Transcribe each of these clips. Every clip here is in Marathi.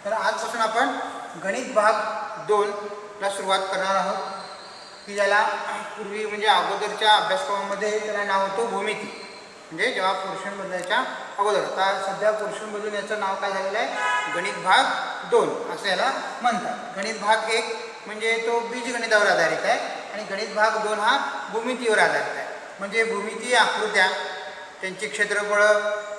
तर आजपासून आपण गणित भाग 2 ला सुरुवात करणार आहोत की ज्याला पूर्वी म्हणजे अगोदरच्या अभ्यासक्रमामध्ये त्याला नाव होतं भूमिती. म्हणजे जेव्हा पोर्शन बदलायच्या अगोदर. आता सध्या पोर्शन बदलून याचं नाव काय झालेलं आहे, गणित भाग 2 असं याला म्हणतात. गणित भाग 1 म्हणजे तो बीजगणितावर आधारित आहे आणि गणित भाग 2 हा भूमितीवर आधारित आहे. म्हणजे भूमिती आकृत्या, त्यांची क्षेत्रफळ,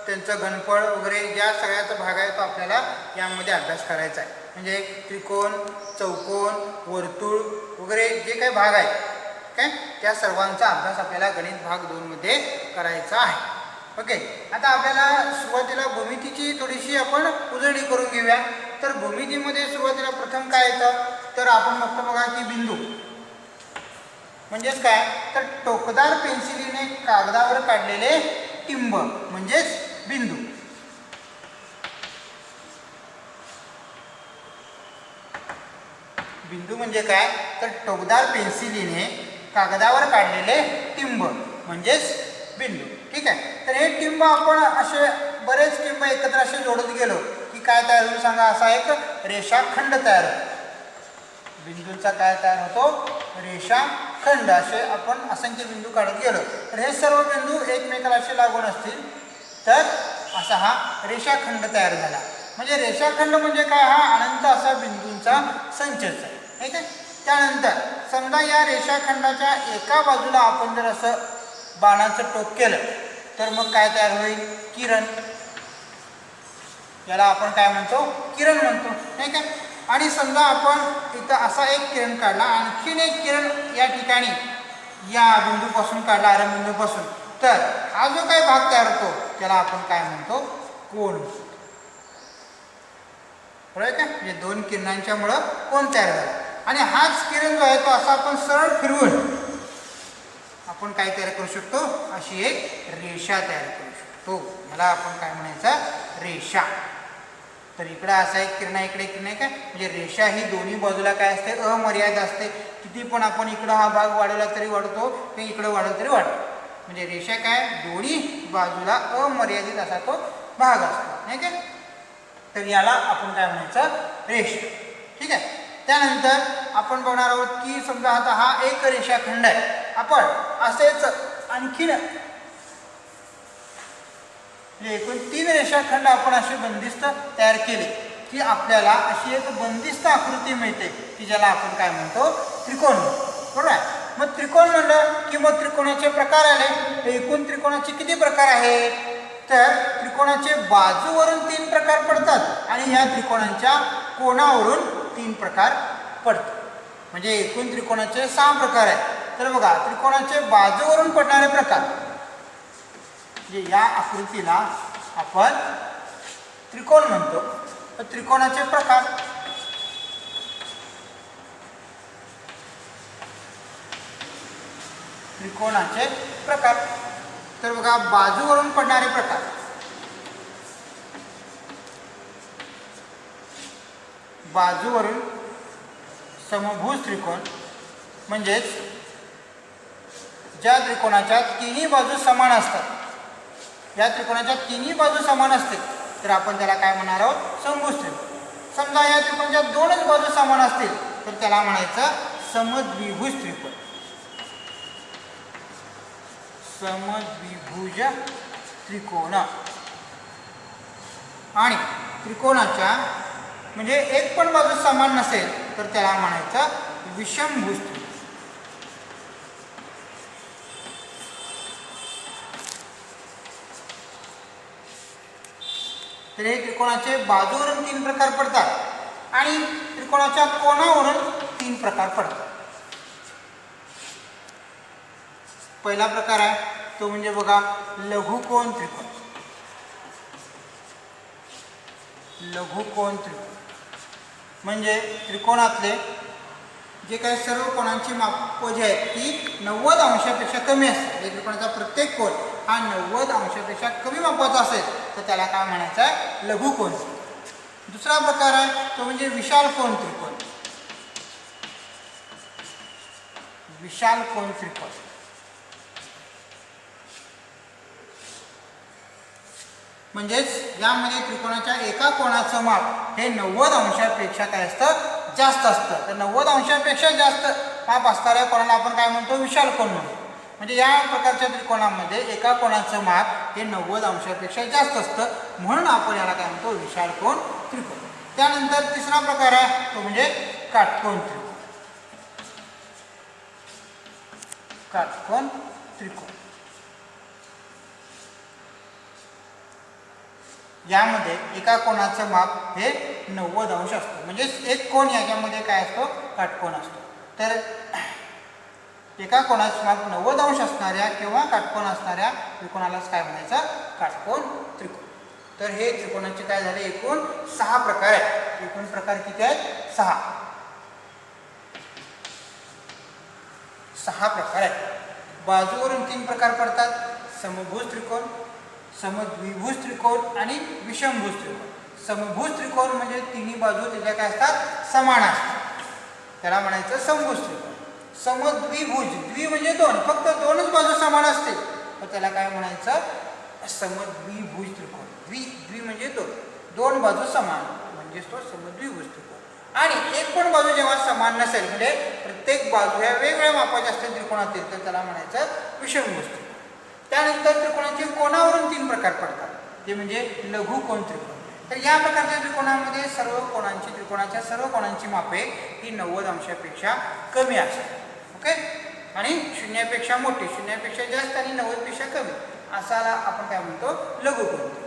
त्यांचं घनफळ वगैरे ज्या सगळ्याचा भाग आहे तो आपल्याला यामध्ये अभ्यास करायचा आहे. म्हणजे त्रिकोण, चौकोन, वर्तुळ वगैरे जे काही भाग आहेत काय त्या सर्वांचा अभ्यास आपल्याला गणित भाग 2 मध्ये करायचा आहे. ओके. आता आपल्याला सुरुवातीला भूमितीची थोडीशी आपण उजळणी करून घेऊया. तर भूमितीमध्ये सुरुवातीला प्रथम काय येतं, तर आपण बघतो बघा की बिंदू म्हणजेच काय, तर टोकदार पेन्सिलीने कागदावर काढलेले टिंब म्हणजेच बिंदू. बिंदू म्हणजे काय, तर टोकदार पेन्सिलीने कागदावर काढलेले टिंब म्हणजेच बिंदू. ठीक आहे. तर हे टिंब आपण असे बरेच टिंब एकत्र असे जोडत गेलो की काय तयार होईल सांगा, असा एक रेषाखंड तयार होतो. बिंदूंचा काय तयार होतो, रेषाखंड. असे आपण असंख्य बिंदू काढत गेलो तर हे सर्व बिंदू एकमेकाला असे लागून असतील तर असा हा रेषाखंड तयार झाला. म्हणजे रेषाखंड म्हणजे काय, हा अनंत असा बिंदूंचा संचच आहे. ठीक आहे. त्यानंतर समजा या रेषाखंडाच्या एका बाजूला आपण जर असं बाणाचं टोक केलं तर मग काय तयार होईल, किरण. याला आपण काय म्हणतो, किरण म्हणतो. ठीक आहे. आणि समजा आपण इथं असा एक किरण काढला, आणखीन एक किरण या ठिकाणी या बिंदूपासून काढला, आरंभबिंदूपासून, तर हा जो काही भाग तयार होतो त्याला आपण काय म्हणतो, कोन. बरोबर का. म्हणजे दोन किरणांच्या मुळे कोन तयार झाला. आणि हाच किरण जो आहे तो असा आपण सरळ फिरवून आपण काय तयार करू शकतो, अशी एक रेषा तयार करू शकतो. याला आपण काय म्हणायचं, रेषा. तर इकडं असा एक किरण आहे, इकडे किरण आहे काय, म्हणजे रेषा ही दोन्ही बाजूला काय असते, अमर्याद असते. किती पण आपण इकडं हा भाग वाढवला तरी वाढतो, ते इकडं वाढवला तरी वाढतो. म्हणजे रेषा काय, दोन्ही बाजूला अमर्यादित असा तो भाग असतो. नाही काय. तर याला आपण काय म्हणायचं, रेषा. ठीक आहे. त्यानंतर आपण बघणार आहोत की समजा आता हा एक रेषाखंड आहे, आपण असेच आणखीन एकूण 3 रेषाखंड आपण असे बंदिस्त तयार केले की आपल्याला अशी एक बंदिस्त आकृती मिळते की ज्याला आपण काय म्हणतो, त्रिकोण. बरोबर आहे. मग त्रिकोण म्हणलं की मग त्रिकोणाचे प्रकार आले. एकूण त्रिकोणाचे किती प्रकार आहेत, तर त्रिकोणाचे बाजूवरून 3 प्रकार पडतात आणि या त्रिकोणांच्या कोणावरून 3 प्रकार पडतात. म्हणजे एकूण त्रिकोणाचे 6 प्रकार आहेत. तर बघा, त्रिकोणाचे बाजूवरून पडणारे प्रकार म्हणजे या आकृतीला आपण त्रिकोण म्हणतो. तर त्रिकोणाचे प्रकार, त्रिकोणाचे प्रकार. तर बघा, बाजूवरून पडणारे प्रकार. बाजूवरून समभुज त्रिकोण म्हणजेच ज्या त्रिकोणाच्या तिन्ही बाजू समान असतात, या त्रिकोणाच्या तिन्ही बाजू समान असतील तर आपण त्याला काय म्हणणार आहोत, समभुज त्रिकोण. समजा या त्रिकोणाच्या 2च बाजू समान असतील तर त्याला म्हणायचं समद्विभुज त्रिकोण. समद्विभुज त्रिकोण. आणि त्रिकोणाच्या म्हणजे एक पण बाजू समान नसेल तर त्याला म्हणायचं विषमभुज त्रिकोण. तर हे त्रिकोणाचे बाजूवरून 3 प्रकार पडतात आणि त्रिकोणाच्या कोणावरून 3 प्रकार पडतात. पहिला प्रकार आहे तो म्हणजे बघा, लघुकोन त्रिकोण. लघुकोन त्रिकोण म्हणजे त्रिकोणातले जे काही सर्व कोणांची माप जी आहेत ती 90 अंशापेक्षा कमी असते. त्रिकोणाचा प्रत्येक कोन हा 90 अंशापेक्षा कमी मापाचा असेल तर त्याला काय म्हणायचं आहे, लघुकोन. दुसरा प्रकार आहे तो म्हणजे विशाल कोन त्रिकोण. विशाल कोन त्रिकोण म्हणजेच यामध्ये त्रिकोणाच्या एका कोणाचं माप हे 90 अंशापेक्षा काय असतं जास्त असतं. तर 90 अंशापेक्षा जास्त माप असणाऱ्या कोणाला आपण काय म्हणतो विशाल कोन म्हणतो. म्हणजे या प्रकारच्या त्रिकोणामध्ये एका कोणाचं माप हे 90 अंशापेक्षा जास्त असतं म्हणून आपण याला काय म्हणतो विशाल कोन त्रिकोण. त्यानंतर तिसरा प्रकार आहे तो म्हणजे काटकोन त्रिकोण. काटकोन त्रिकोण यामध्ये एका कोणाचं माप हे 90 अंश असतं. म्हणजे एक कोण याच्यामध्ये काय असतो काटकोन असतो. तर एका कोणाचं माप 90 अंश असणाऱ्या किंवा काटकोन असणाऱ्या त्रिकोणालाच काय म्हणायचं काटकोन त्रिकोण. तर हे त्रिकोणाचे काय झाले एकूण 6 प्रकार आहेत. एकूण प्रकार किती आहेत 6 प्रकार आहेत. बाजूवरून 3 प्रकार पडतात समभुज त्रिकोण, समद्विभुज त्रिकोण आणि विषमभुज त्रिकोण. समभुज त्रिकोण म्हणजे तिन्ही बाजू त्याच्या काय असतात समान असतात त्याला म्हणायचं समभुज त्रिकोण. समद्विभुज द्वि म्हणजे 2 फक्त 2च बाजू समान असते तर त्याला काय म्हणायचं समद्विभुज त्रिकोण. द्वि म्हणजे 2 बाजू समान म्हणजेच तो समद्विभुज त्रिकोण. आणि एक पण बाजू जेव्हा समान नसेल म्हणजे प्रत्येक बाजू ह्या वेगवेगळ्या मापाच्या असतील त्रिकोणातील तर त्याला म्हणायचं विषमभुज त्रिकोण. त्यानंतर त्रिकोणाचे कोणावरून 3 प्रकार पडतात ते म्हणजे लघु कोन त्रिकोण. तर या प्रकारच्या त्रिकोणामध्ये त्रिकोणाच्या सर्व कोणांची मापे ही 90 अंशापेक्षा कमी असतात. ओके. आणि 0पेक्षा मोठी 0पेक्षा जास्त आणि 90पेक्षा कमी असाला आपण काय म्हणतो लघु कोन त्रिकोण.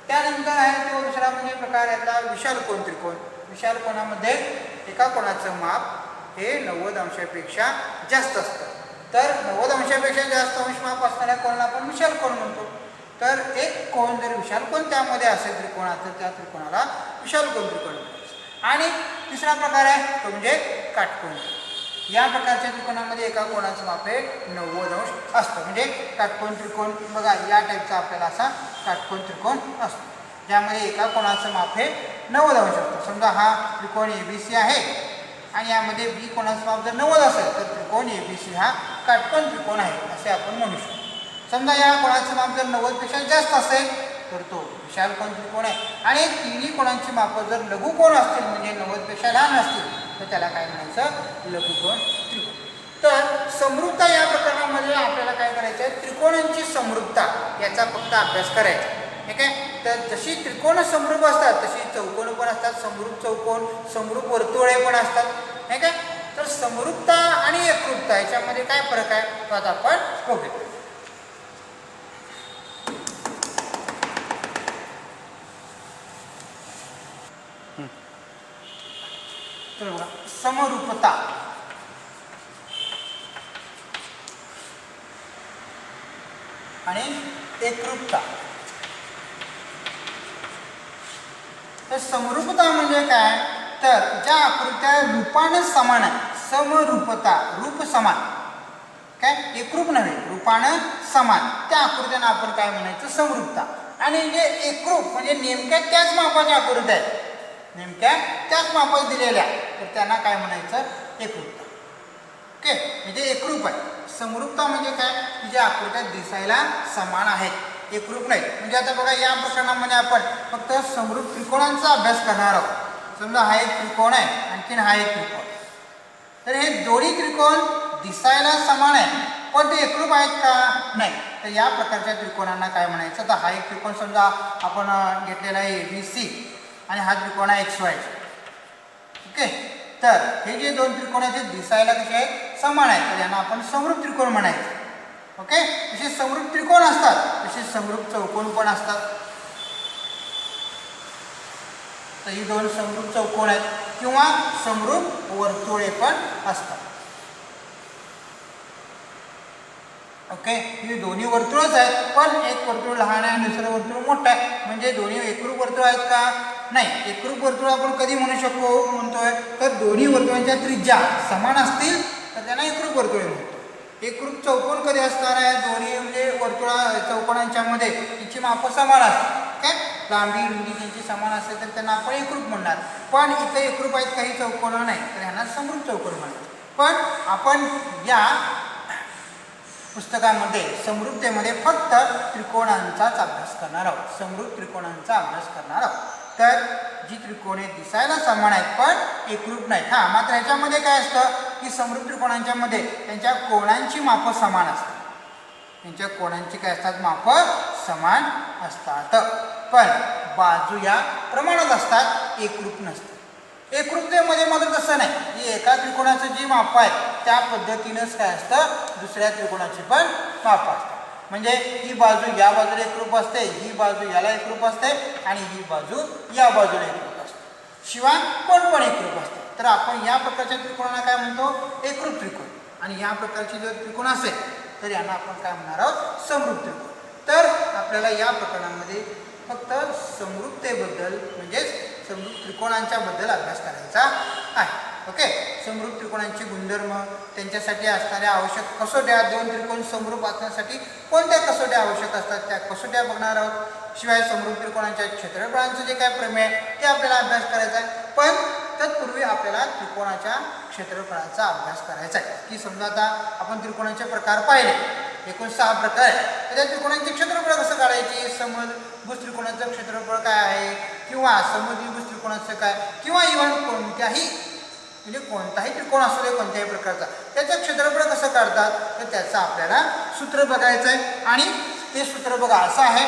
त्यानंतर आहे तो दुसरा म्हणजे प्रकार यातला विशाल कोन त्रिकोण. विशाल कोणामध्ये एका कोणाचं माप हे 90 अंशापेक्षा जास्त असतं. तर 90 अंशापेक्षा जास्त अंश माप असणाऱ्या कोणाला आपण विशाल कोन म्हणतो. तर एक कोन जर विशाल कोन त्यामध्ये असेल त्रिकोणात तर त्या त्रिकोणाला विशाल कोन त्रिकोण म्हणतात. आणि तिसरा प्रकार आहे तो म्हणजे काटकोन. या प्रकारच्या त्रिकोणामध्ये एका कोणाचं माप हे 90 अंश असतं. म्हणजे काटकोन त्रिकोण बघा या टाईपचा आपल्याला असा काटकोन त्रिकोण असतो ज्यामध्ये एका कोणाचं माप हे 90 अंश असतं. समजा हा त्रिकोण ABC आहे आणि यामध्ये बी कोणाचं माप जर 90 असेल तर त्रिकोण ABC हा काटकोन त्रिकोण आहे असे आपण म्हणू शकतो. समजा या कोणाचं माप जर 90पेक्षा जास्त असेल तर तो विशाल कोन त्रिकोण आहे. आणि तिन्ही कोणांची मापं जर लघु कोन असतील म्हणजे 90पेक्षा लहान असतील तर त्याला काय म्हणायचं लघु कोन त्रिकोण. तर समरूपता या प्रकरणामध्ये आपल्याला काय करायचं आहे त्रिकोणांची समरूपता याचा फक्त अभ्यास करायचा. ठीक आहे. तर जशी त्रिकोण समरूप असतात तशी चौकोन पण असतात. समरूप चौकोन समरूप वर्तुळे पण असतात. ठीक आहे. तर समरूपता आणि एकरूपता याच्यामध्ये काय फरक आहे तो आता आपण बघूया. तर बघा समरूपता आणि एकरूपता. तर समरूपता म्हणजे काय तर ज्या आकृत्या रूपानं समान आहे समरूपता रूप समान काय एकरूप नव्हे रूपानं समान त्या आकृत्यांना आपण काय म्हणायचं समरूपता. आणि जे एकरूप म्हणजे नेमक्या त्याच मापाच्या आकृत्या आहेत नेमक्या त्याच मापात दिलेल्या तर त्यांना काय म्हणायचं एकरूपता. ओके. म्हणजे एकरूप आहे. समरूपता म्हणजे काय की ज्या आकृत्या दिसायला समान आहेत एकरूप नाही. म्हणजे आता बघा या प्रकरणामध्ये आपण फक्त समरूप त्रिकोणांचा अभ्यास करणार आहोत. समजा हा एक त्रिकोण आहे आणखीन हा एक त्रिकोण. तर हे दोन्ही त्रिकोण दिसायला समान आहे पण ते एकरूप आहेत का नाही. तर या प्रकारच्या त्रिकोणांना काय म्हणायचं तर हा एक त्रिकोण समजा आपण घेतलेला आहे ABC आणि हा त्रिकोण आहे XY. ओके. तर हे जे दोन त्रिकोण आहेत ते दिसायला कसे आहेत समान आहेत तर यांना आपण समरूप त्रिकोण म्हणायचं. ओके. जसे समरूप त्रिकोण असतात तसे समरूप चौकोन पण असतात. तर ही दोन समरूप चौकोन आहेत किंवा समरूप वर्तुळे पण असतात. ओके. ही दोन्ही वर्तुळच आहेत पण एक वर्तुळ लहान आहे आणि दुसरं वर्तुळ मोठं आहे. म्हणजे दोन्ही एकरूप वर्तुळ आहेत का नाही. एकरूप वर्तुळ आपण कधी म्हणतोय तर दोन्ही वर्तुळांच्या त्रिज्या समान असतील तर त्यांना एकरूप वर्तुळे म्हणतो. एकरूप चौकोन कधी असणार आहे दोन्ही म्हणजे चौकोनांच्या मध्ये तिची मापं समान असतात. काय लांबी रुंदी त्यांची समान असेल तर त्यांना आपण एकरूप म्हणणार. पण इथे एकरूप आहेत काही चौकोन नाही तर ह्यांना समरूप चौकोन म्हणतात. पण आपण या पुस्तकामध्ये समृद्धतेमध्ये फक्त त्रिकोणांचाच अभ्यास करणार आहोत, समृद्ध त्रिकोणांचा अभ्यास करणार आहोत. तर जी त्रिकोणे दिसायला समान आहेत पण एकरूप नाहीत. हां, मात्र ह्याच्यामध्ये काय असतं की समृद्ध त्रिकोणांच्या मध्ये त्यांच्या कोणांची मापं समान असतात, त्यांच्या कोणांची काय असतात, मापं समान असतात, पण बाजू या प्रमाणात असतात, एकरूप नसतात. एकरूपतेमध्ये मात्र तसं नाही की एका त्रिकोणाचं जी मापं आहे त्या पद्धतीनंच काय असतं दुसऱ्या त्रिकोणाची पण मापं असतात. म्हणजे ही बाजू या बाजूला एकरूप असते, ही बाजू याला एकरूप असते आणि ही बाजू या बाजूला एकरूप असते, शिवाय कोण पण एकरूप असते. तर आपण या प्रकारच्या त्रिकोणाला काय म्हणतो, एकरूप त्रिकोण. आणि या प्रकारची जर त्रिकोण असेल तर यांना आपण काय म्हणणार आहोत, समृद्ध त्रिकोण. तर आपल्याला या प्रकरणामध्ये फक्त समृद्धतेबद्दल म्हणजेच समृद्ध त्रिकोणांच्या बद्दल अभ्यास करायचा आहे. ओके, समृद्ध त्रिकोणांचे गुणधर्म, त्यांच्यासाठी असणाऱ्या आवश्यक कसोट्या, दोन त्रिकोण समरूप असण्यासाठी कोणत्या कसोट्या आवश्यक असतात त्या कसोट्या बघणार आहोत. शिवाय समृद्ध त्रिकोणांच्या क्षेत्रफळांचं जे काय प्रमेय आहे ते आपल्याला अभ्यास करायचा आहे. पण तत्पूर्वी आपल्याला त्रिकोणाच्या क्षेत्रफळाचा अभ्यास करायचा आहे. की समजा आता आपण त्रिकोणाचे प्रकार पाहिले, एकूण 6 प्रकार आहे. त्या त्रिकोणांचे क्षेत्रफळ कसं काढायचे, समभुज त्रिकोणाचं क्षेत्रफळ काय आहे किंवा समद्विभुज त्रिकोणाचं काय, किंवा इव्हन कोणत्याही म्हणजे कोणताही त्रिकोण असू दे कोणत्याही प्रकारचा त्याचं क्षेत्रफळ कसं काढतात तर त्याचं आपल्याला सूत्र बघायचं आहे. आणि ते सूत्र बघा असं आहे,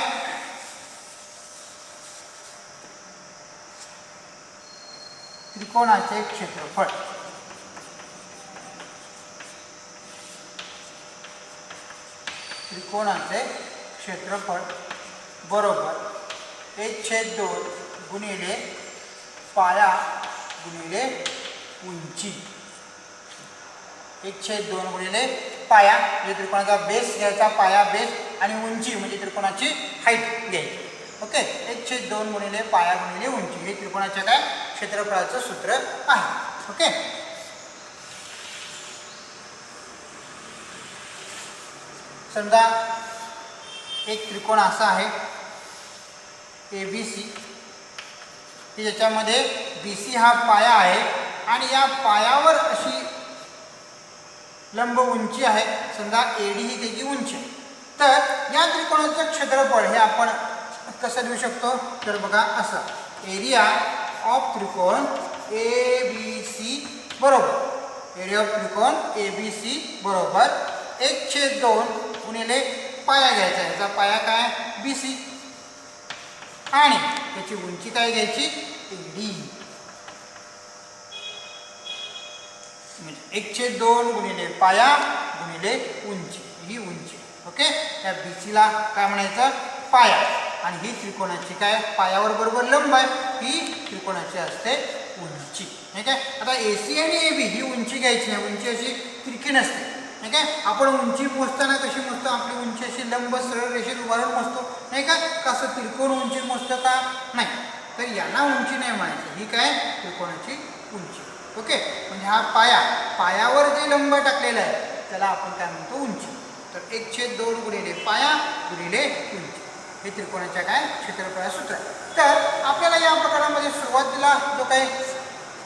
त्रिकोणाचे क्षेत्रफळ बरोबर 1/2 गुणिले पाया गुणिले उंची. 1/2 गुणिले पाया म्हणजे त्रिकोणाचा बेस घ्यायचा, पाया बेस, आणि उंची म्हणजे त्रिकोणाची हाईट घ्यायची. ओके, 1/2 गुणिले पाया गुणिले उंची हे त्रिकोणाच्या काय क्षेत्रफळाचं सूत्र आहे. ओके, समजा एक त्रिकोण असा आहे ABC की ज्याच्यामध्ये BC हा पाया आहे आणि या पायावर अशी लंब उंची आहे, समजा AD ही त्याची उंची. तर या त्रिकोणाचं क्षेत्रफळ हे आपण कसं देऊ शकतो तर बघा असं, एरिया ऑफ त्रिकोण ABC बरोबर, एरिया ऑफ त्रिकोण ABC बरोबर 1/2 गुणिले पाया घ्यायचा, याचा पाया काय BC आणि त्याची उंची काय घ्यायची AD, म्हणजे 1/2 गुणिले पाया गुणिले उंची ही उंची. ओके, या BCला काय म्हणायचं पाया, आणि ही त्रिकोणाची काय पायावर बरोबर लंब आहे, ही त्रिकोणाची असते उंची. ठीक आहे, आता AC आणि AB ही उंची घ्यायची आहे, उंची अशी तिरकी नसते. ठीक आहे, आपण उंची मोजताना कशी मोजतो, आपली उंची अशी लंब सरळ रेषेत उभारून मोजतो नाही का, कसं त्रिकोण उंची मोजतो का नाही. तर यांना उंची नाही म्हणायची, ही काय त्रिकोणाची उंची. ओके, म्हणजे हा पायावर जे लंब टाकलेलं आहे त्याला आपण काय म्हणतो उंची. तर 1/2 गुणिले पाया गुणिले उंची हे त्रिकोणाच्या काय क्षेत्रफळाचं सूत्र आहे. तर आपल्याला या प्रकारामध्ये सुरुवातीला जो काही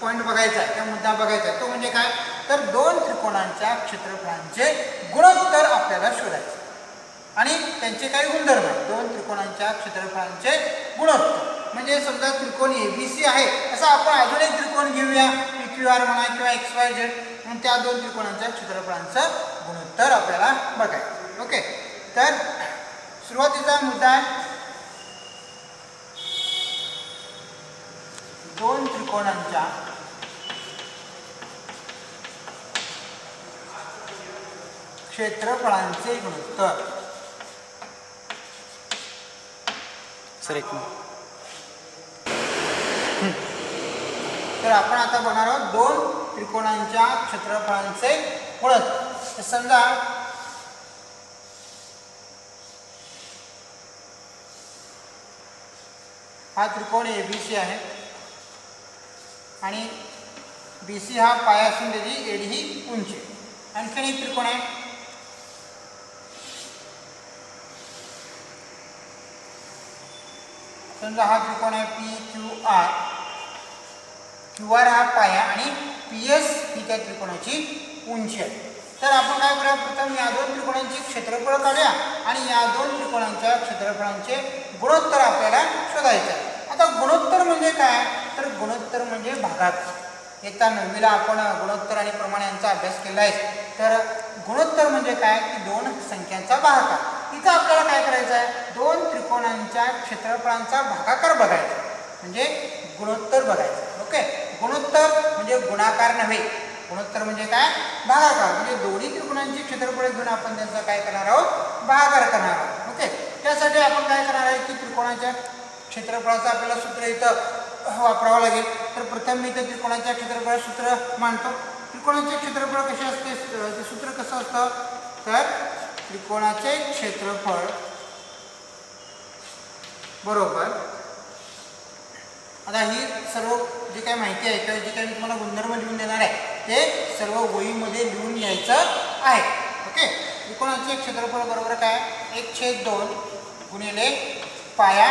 पॉईंट बघायचा आहे, त्या मुद्दा बघायचा आहे तो म्हणजे काय तर दोन त्रिकोणांच्या क्षेत्रफळांचे गुणोत्तर आपल्याला शोधायचे आणि त्यांचे काही गुणधर्म आहेत. दोन त्रिकोणांच्या क्षेत्रफळांचे गुणोत्तर म्हणजे समजा त्रिकोण ABC आहे, असं आपण अजून एक त्रिकोण घेऊया, PQR म्हणा किंवा XYZ, म्हणून त्या दोन त्रिकोणांच्या क्षेत्रफळांचं गुणोत्तर आपल्याला बघायचं. ओके, तर सुरुवातीचा मुद्दा आहे दोन त्रिकोणांच्या क्षेत्रफळांचे गुणोत्तर. सर एक मिनिट. तर आपण आता बघणार आहोत दोन त्रिकोणांच्या क्षेत्रफळांचे गुणोत्तर. समजा हा त्रिकोण ABC आहे आणि BC हा पाया असून त्याची AD ही उंची. आणखीन एक त्रिकोण आहे समजा हा त्रिकोण आहे PQR, QR हा पाया आणि PS ही त्या त्रिकोणाची उंची आहे. तर आपण काय करूया, प्रथम या दोन त्रिकोणांची क्षेत्रफळ काढूया आणि या दोन त्रिकोणांच्या क्षेत्रफळांचे गुणोत्तर आपल्याला शोधायचे आहे. आता गुणोत्तर म्हणजे काय, तर गुणोत्तर म्हणजे भागाकार. येत्या 9वीला आपण गुणोत्तर आणि प्रमाण यांचा अभ्यास केला आहे. तर गुणोत्तर म्हणजे काय, की दोन संख्यांचा भागाकार. इथं आपल्याला काय करायचं आहे, दोन त्रिकोणांच्या क्षेत्रफळांचा भागाकार बघायचा म्हणजे गुणोत्तर बघायचं. ओके, गुणोत्तर म्हणजे गुणाकार नव्हे. गुणोत्तर म्हणजे काय, भागाकार. म्हणजे दोन्ही त्रिकोणांची क्षेत्रफळ घेऊन आपण त्यांचा काय करणार आहोत, भागाकार करणार आहोत. ओके, त्यासाठी आपण काय करणार आहे की त्रिकोणाच्या क्षेत्रफळाचं आपल्याला सूत्र इथं वापरावं लागेल. तर प्रथम मी इथं त्रिकोणाच्या क्षेत्रफळ सूत्र मांडतो. त्रिकोणाचे क्षेत्रफळ कसे असते, ते सूत्र कसं असतं, तर त्रिकोणाचे क्षेत्रफळ बरोबर, आता ही सर्व जी काही माहिती आहे किंवा जी काही मी तुम्हाला गुणधर्म लिहून देणार आहे ते सर्व वहीमध्ये लिहून यायचं आहे. ओके, त्रिकोणाचे क्षेत्रफळ बरोबर काय, 1/2 गुणिले पाया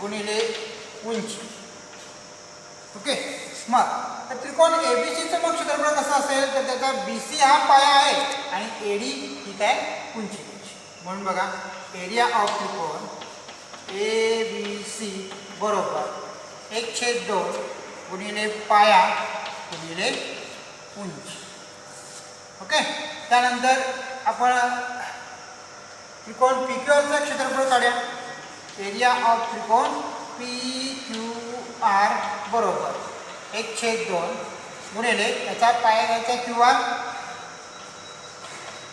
गुणिले उंची. ओके, मग तर त्रिकोण एबीसीचं मग क्षेत्रफळ कसं असेल, तर त्याचा बीसी हा पाया आहे आणि एडी ही काय उंची. म्हणून बघा, एरिया ऑफ त्रिकोण एबीसी बरोबर 1/2 गुणिले पाया गुणिले उंची. ओके, त्यानंतर आपण त्रिकोण पीक्यूआरचं क्षेत्रफळ काढूया. एरिया ऑफ त्रिकोण PQR बरोबर 1/2 गुणिले याचा पाया घ्यायचा QR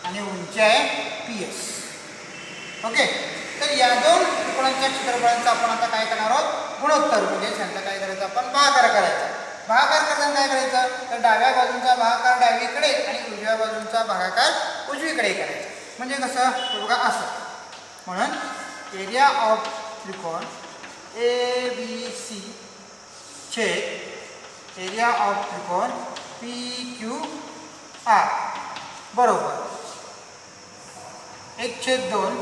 आणि उंची आहे PS. ओके, तर या दोन त्रिकोणांच्या क्षेत्रफळांचा आपण आता काय करणार आहोत, गुणोत्तर म्हणजे त्यांचा काय करायचं, आपण भागाकार करायचा. भागाकार करताना काय करायचं, तर डाव्या बाजूंचा भागाकार डावीकडे आणि उजव्या बाजूंचा भागाकार उजवीकडे करायचा. म्हणजे कसं, बघा असं. म्हणून एरिया ऑफ त्रिकोण ABC छेद एरिया ऑफ त्रिकोण PQR बरोबर 1/2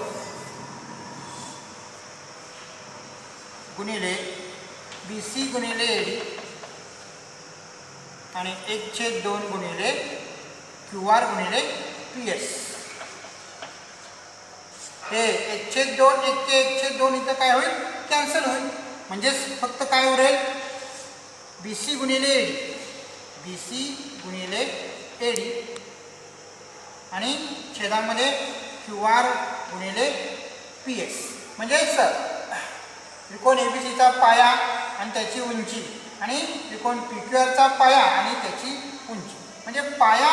गुणिले BC गुणिले AD आणि 1/2 गुणिले QR गुणिले PS. हे 1/2 1/2 इथं काय होईल, कॅन्सल होईल. म्हणजेच फक्त काय उरेल, BC गुणिले AD, BC गुणिले AD आणि छेदामध्ये QR गुणिले PS. म्हणजे सर त्रिकोण एबीसीचा पाया आणि त्याची उंची आणि त्रिकोण PQRचा पाया आणि त्याची उंची, म्हणजे पाया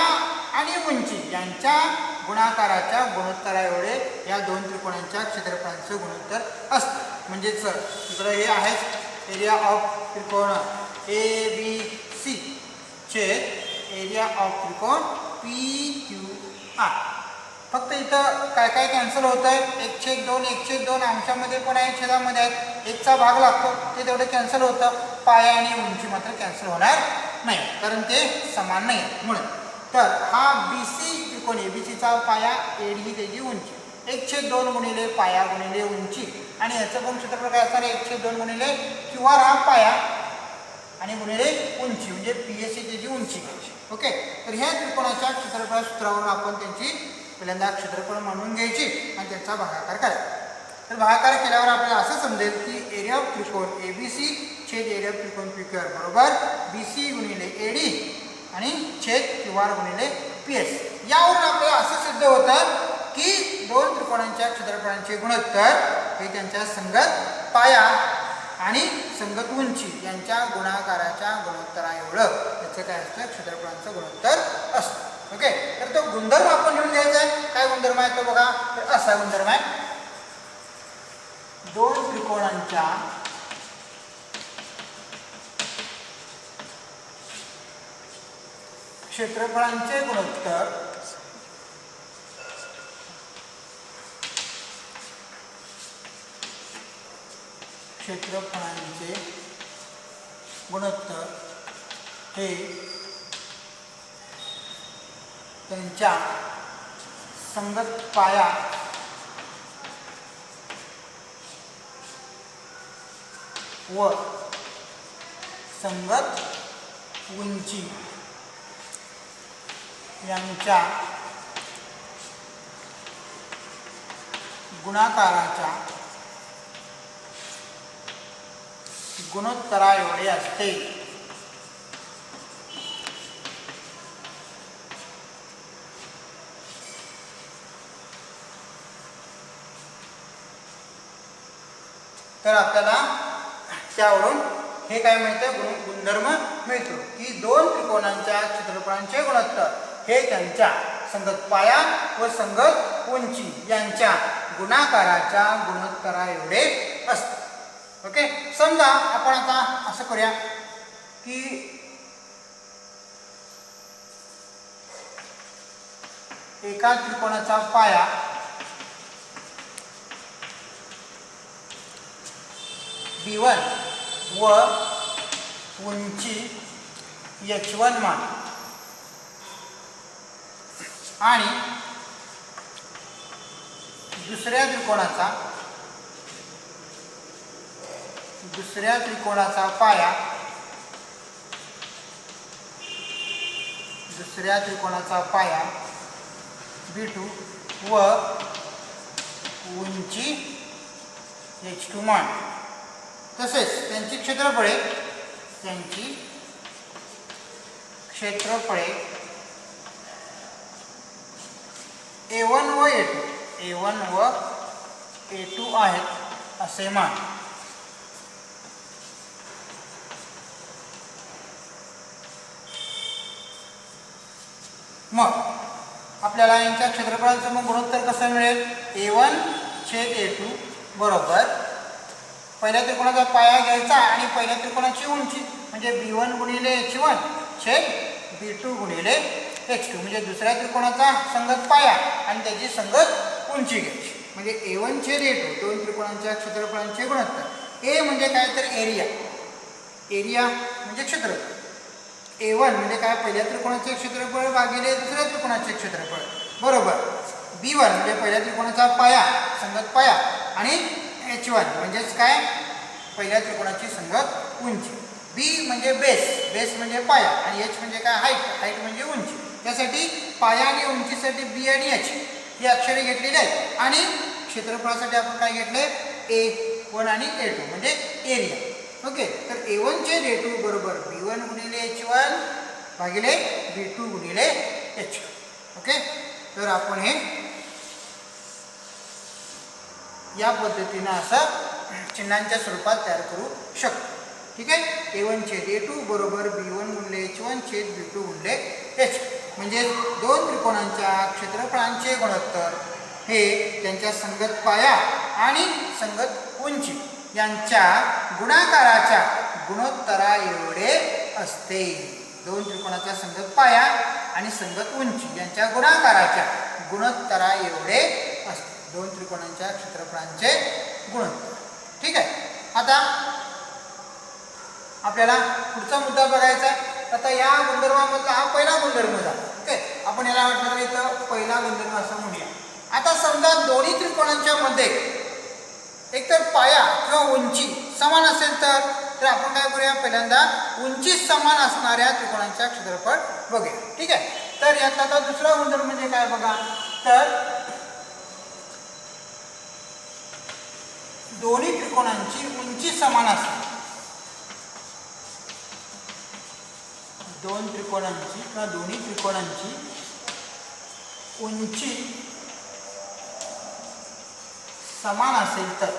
आणि उंची यांच्या गुणाकाराच्या गुणोत्तरा एवढे या दोन त्रिकोणांच्या क्षेत्रफळांचं गुणोत्तर असतं. म्हणजे सर इकडं हे आहे एरिया ऑफ त्रिकोण ABC छेद एरिया ऑफ त्रिकोण PQR. फक्त इथं काय काय कॅन्सल होतं आहे, 1/2 1/2 अंशामध्ये पण आहे, छेदामध्ये आहे, एकचा भाग लागतो ते तेवढं कॅन्सल होतं. पाया आणि उंची मात्र कॅन्सल होणार नाही कारण ते समान नाही म्हणून. तर हा BC त्रिकोण एबीसीचा पाया, AD ही त्याची उंची, 1/2 गुणिले पाया गुणिले उंची आणि याचं पण क्षेत्रफळ काय असणार, 1/2 गुणिले QR हा पाया आणि गुणिले उंची म्हणजे PSC त्याची उंची घ्यायची. ओके, तर ह्या त्रिकोणाच्या क्षेत्रफळ सूत्रावरून आपण त्यांची पहिल्यांदा क्षेत्रफळ मांडून घ्यायची आणि त्यांचा भागाकार करायचा. तर भागाकार केल्यावर आपल्याला असं समजेल की एरिया ऑफ त्रिकोण ABC छेद एरिया ऑफ त्रिकोण PQR बरोबर BC गुणिले AD आणि छेद QR गुणिले PS. यावरून आपल्याला असं सिद्ध होतं की दोन त्रिकोणांच्या क्षेत्रफळांचे गुणोत्तर हे त्यांच्या संगत पाया आणि संगत उंची यांच्या गुणाकाराच्या गुणोत्तरा एवढं त्याचं काय असतं, क्षेत्रफळांचं गुणोत्तर असतं. ओके, तर तो गुणधर्म आपण लिहून घ्यायचा आहे. काय गुणधर्म आहे तो बघा, तर असा गुणधर्म आहे, दोन त्रिकोणांच्या क्षेत्रफळांचे गुणोत्तर हे त्यांच्या संगत पाया व संगत उंची यांच्या गुणाकाराच्या गुणोत्तरा एवढे असते. तर आपल्याला त्यावरून हे काय मिळतं, गुणधर्म मिळतो की दोन त्रिकोणांच्या क्षेत्रफळांचे गुणोत्तर हे त्यांच्या संगत पाया व संगत उंची यांच्या गुणाकाराच्या गुणोत्तरा एवढे असते. ओके, समजा आपण आता असं करूया की एका त्रिकोणाचा पाया B1 व उंची H1 मान आणि दुसऱ्या त्रिकोणाचा पाया B2 व उंची H2 मान. तसेच त्यांची क्षेत्रफळे A1 व A2 आहेत असे मान. मग आपल्याला यांच्या क्षेत्रफळांचं मग गुणोत्तर कसं मिळेल, A1/A2 बरोबर पहिल्या त्रिकोणाचा पाया घ्यायचा आणि पहिल्या त्रिकोणाची उंची म्हणजे B1 गुणिले H1 छेद B2 गुणिले H2 म्हणजे दुसऱ्या त्रिकोणाचा संगत पाया आणि त्याची संगत उंची घ्यायची. म्हणजे A1/A2 दोन त्रिकोणांच्या क्षेत्रफळांचे गुणोत्तर. A म्हणजे काय तर एरिया म्हणजे क्षेत्रफळ. A1 म्हणजे काय, पहिल्या त्रिकोणाचे क्षेत्रफळ भागिले दुसऱ्या त्रिकोणाचे क्षेत्रफळ बरोबर B1 म्हणजे पहिल्या त्रिकोणाचा पाया संगत पाया आणि H1 म्हणजेच काय, पहिल्या त्रिकोणाची संगत उंची. B म्हणजे बेस म्हणजे पाया आणि H म्हणजे काय, हाईट म्हणजे उंची. त्यासाठी पाया आणि उंचीसाठी B आणि H ही अक्षरे घेतलेली आहेत आणि क्षेत्रफळासाठी आपण काय घेतले, A1 आणि A2 म्हणजे एरिया. ओके, तर A1/A2 बरोबर B1 गुणिले H1 भागिले B2 गुणिले H2. ओके, तर आपण हे या पद्धतीनं असं चिन्हांच्या स्वरूपात तयार करू शकतो. ठीक आहे, A1/A2 बरोबर B1 गुणिले H1 छेद B2 गुणिले H2 म्हणजे दोन त्रिकोणांच्या क्षेत्रफळांचे गुणोत्तर हे त्यांच्या संगत पाया आणि संगत उंची यांच्या गुणाकाराच्या गुणोत्तरा एवढे असते. दोन त्रिकोणाचा संगत पाया आणि संगत उंची यांच्या गुणाकाराच्या गुणोत्तरा एवढे असते. दोन त्रिकोणांच्या क्षेत्रफळांचे गुणोत्तर. ठीक आहे, आता आपल्याला पुढचा मुद्दा बघायचा आहे. आता या गुणधर्मामधला हा पहिला गुणधर्म झाला. ओके, आपण याला म्हटलं इथं पहिला गुणधर्म असं म्हणूया. आता समजा दोन्ही त्रिकोणांच्या मध्ये एकतर पाया किंवा उंची समान असेल तर आपण काय करूया, पहिल्यांदा उंची समान असणाऱ्या त्रिकोणांच्या क्षेत्रफळ बघूया. ठीक आहे, तर यात आता दुसरा गुणधर्म म्हणजे काय बघा, तर दोन्ही त्रिकोणांची उंची समान असते. दोन्ही त्रिकोणांची उंची समान असेल तर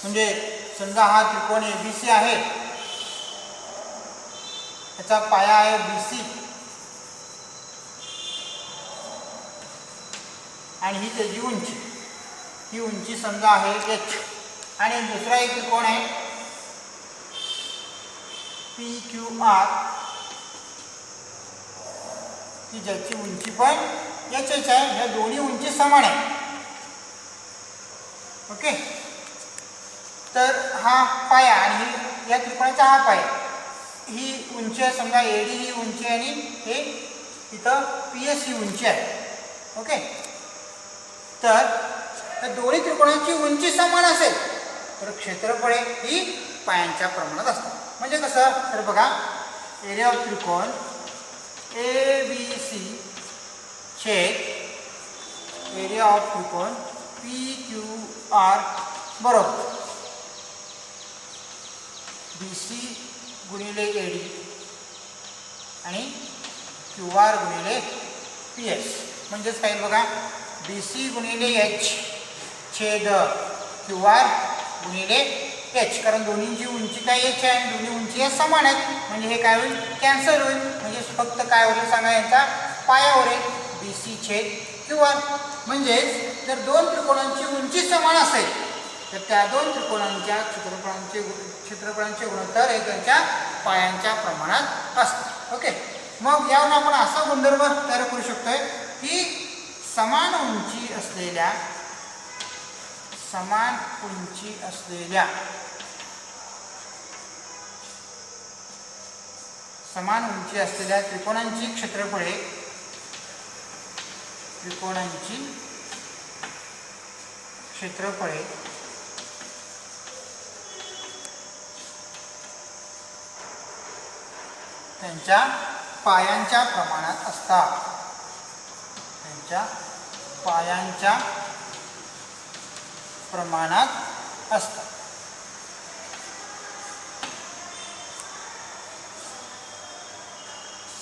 म्हणजे समजा हा त्रिकोण ABC आहे, त्याचा पाया आहे BC आणि ही त्याची उंची, ही उंची समजा आहे H आणि दुसरा एक त्रिकोण आहे PQR की ज्याची उंची पण H आहे. ह्या दोन्ही उंची समान आहे. ओके, तर हा पाया आणि या त्रिकोणाचा हा पाया, ही उंची आहे समजा AD ही उंची आणि हे इथं PS ही उंची आहे. ओके, तर दोन्ही त्रिकोणांची उंची समान असेल तर क्षेत्रफळे ही पायांच्या प्रमाणात असतात. म्हणजे कसं तर बघा, एरिया ऑफ त्रिकोण ABC छेद एरिया ऑफ त्रिकोण PQR बरोबर BC गुणिले AD आणि QR गुणिले PS. म्हणजेच काय बघा, BC गुणिले H छेद QR गुणिले H, कारण दोन्हींची उंची काय H आहे आणि दोन्ही उंची या समान आहेत. म्हणजे हे काय होईल, कॅन्सल होईल. म्हणजे फक्त काय होईल सांगा, यांचा पायावर आहे BC छेद QR. म्हणजेच जर दोन त्रिकोणांची उंची समान असेल तर त्या दोन त्रिकोणांच्या क्षेत्रफळांचे गुणोत्तर हे त्यांच्या पायांच्या प्रमाणात असते. ओके, मग यावरून आपण असा गुणधर्म तयार करू शकतोय की समान उंची असलेल्या त्रिकोणांची क्षेत्रफळे त्यांच्या पायांच्या प्रमाणात असतात.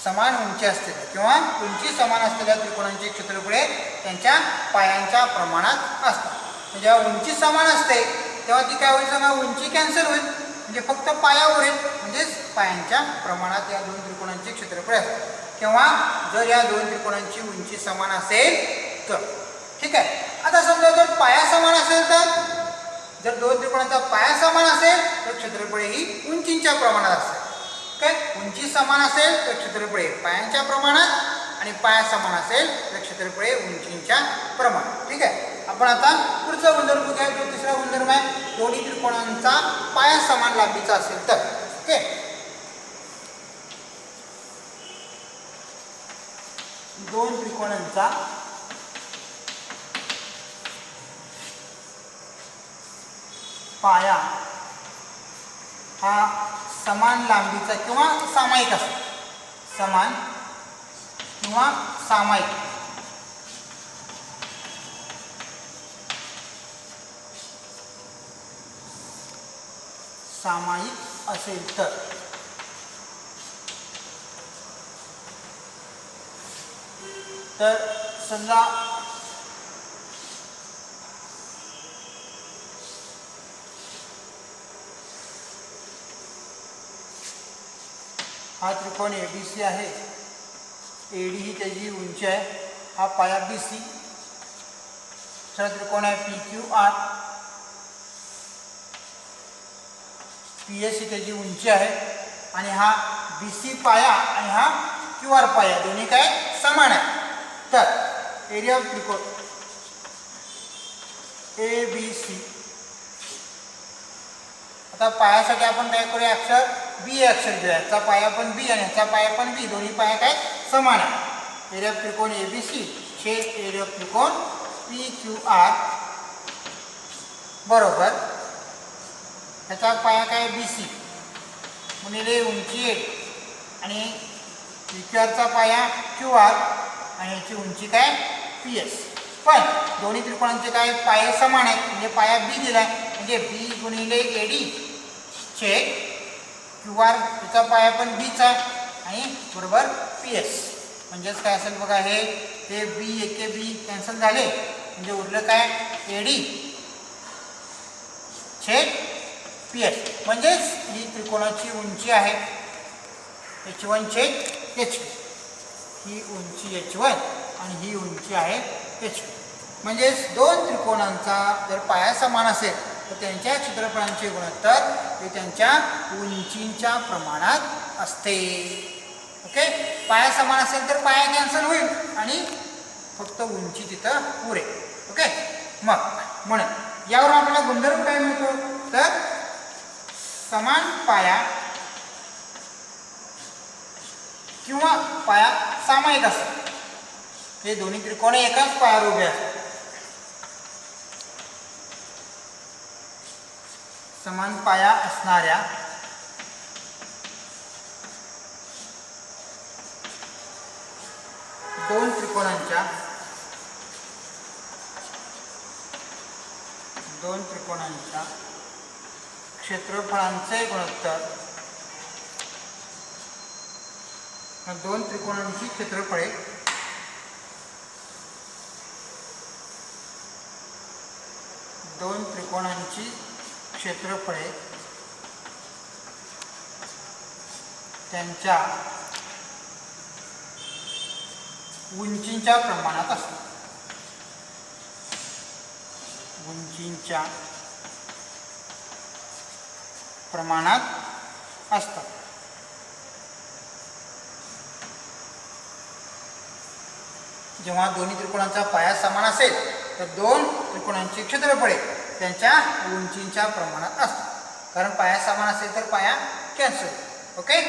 समान उंची असलेल्या किंवा उंची समान असलेल्या त्रिकोणांची क्षेत्रफळे त्यांच्या पायांच्या प्रमाणात असतात. जेव्हा उंची समान असते तेव्हा ती काय होईल सांगा, उंची कॅन्सल होईल. म्हणजे फक्त पायावर येईल. म्हणजेच पायांच्या प्रमाणात या दोन त्रिकोणांची क्षेत्रफळे असतात. किंवा जर या दोन त्रिकोणांची उंची समान असेल तर. ठीक आहे, आता समजा जर पाया समान असेल तर, जर दोन त्रिकोणांचा पाया समान असेल तर क्षेत्रफळे ही उंचीच्या प्रमाणात असते. काय, उंची समान असेल तर क्षेत्रफळे पायांच्या प्रमाणात आणि पाया समान असेल तर क्षेत्रफळे उंचीच्या प्रमाणात. ठीक आहे, आपण आता पुढचा गुणधर्म घ्या, जो तिसरा गुणधर्म आहे, दोन्ही त्रिकोणांचा पाया समान लांबीचा असेल तर. ओके, दोन त्रिकोणांचा पाया हा समान लांबीचा किंवा सामायिक असेल. समान किंवा सामायिक असेल तर समजा हा त्रिकोण ABC आहे, AD ही त्याची उंची आहे, हा पाया BC, दुसरा त्रिकोण आहे PQR, PS ही त्याची उंची आहे आणि हा BC पाया आणि हा QR पाया दोन्ही काय समान आहे. तर एरिया ऑफ त्रिकोण ABC, आता पायासाठी आपण काय करूया, अक्षर B अक्षर घेऊया. याचा पाया पण B आणि याचा पाया पण B, दोन्ही पाया काय समान आहे. एरिया ऑफ त्रिकोण ABC छेद एरिया ऑफ त्रिकोण PQR बरोबर याचा पाया काय BC गुणिले उंची 8 आणि PQRचा पाया QR आणि याची उंची काय PS. पण दोन्ही त्रिकोणांचे काय पाये समान आहेत. म्हणजे पाया B दिलाय, म्हणजे B गुणिले AD छेद QR, याचा पाया पण Bच आहे आणि बरोबर PS. म्हणजेच काय असेल बघा, हे B एके B कॅन्सल झाले, म्हणजे उरलं काय AD छेद PS. म्हणजेच ही त्रिकोणाची उंची आहे H1 छेद H2. ही उंची H1 आणि ही उंची आहे H2. म्हणजेच दोन त्रिकोणांचा जर पाया समान असेल तर त्यांच्या क्षेत्रफळांचे गुणोत्तर हे त्यांच्या उंचीच्या प्रमाणात असते. ओके, पाया समान असेल तर पाया कॅन्सल होईल आणि फक्त उंची तिथं उरेल. ओके, मग म्हणून यावरून आपल्याला गुणधर्म काय मिळतो, तर समान पाया किंवा पाया सामायिक असेल. हे दोन्ही त्रिकोण एकाच पायावर उभे असतात. समान पाया असणाऱ्या दोन त्रिकोणांच्या क्षेत्रफळांचे गुणोत्तर, दोन त्रिकोणांची क्षेत्रफळे त्यांच्या उंचीच्या प्रमाणात असतात. जेव्हा दोन्ही त्रिकोणांचा पाया समान असेल तर दोन त्रिकोणांची क्षेत्रफळे त्यांच्या उंचीच्या प्रमाणात असतात. कारण पाया समान असेल तर पाया कॅन्सल. ओके,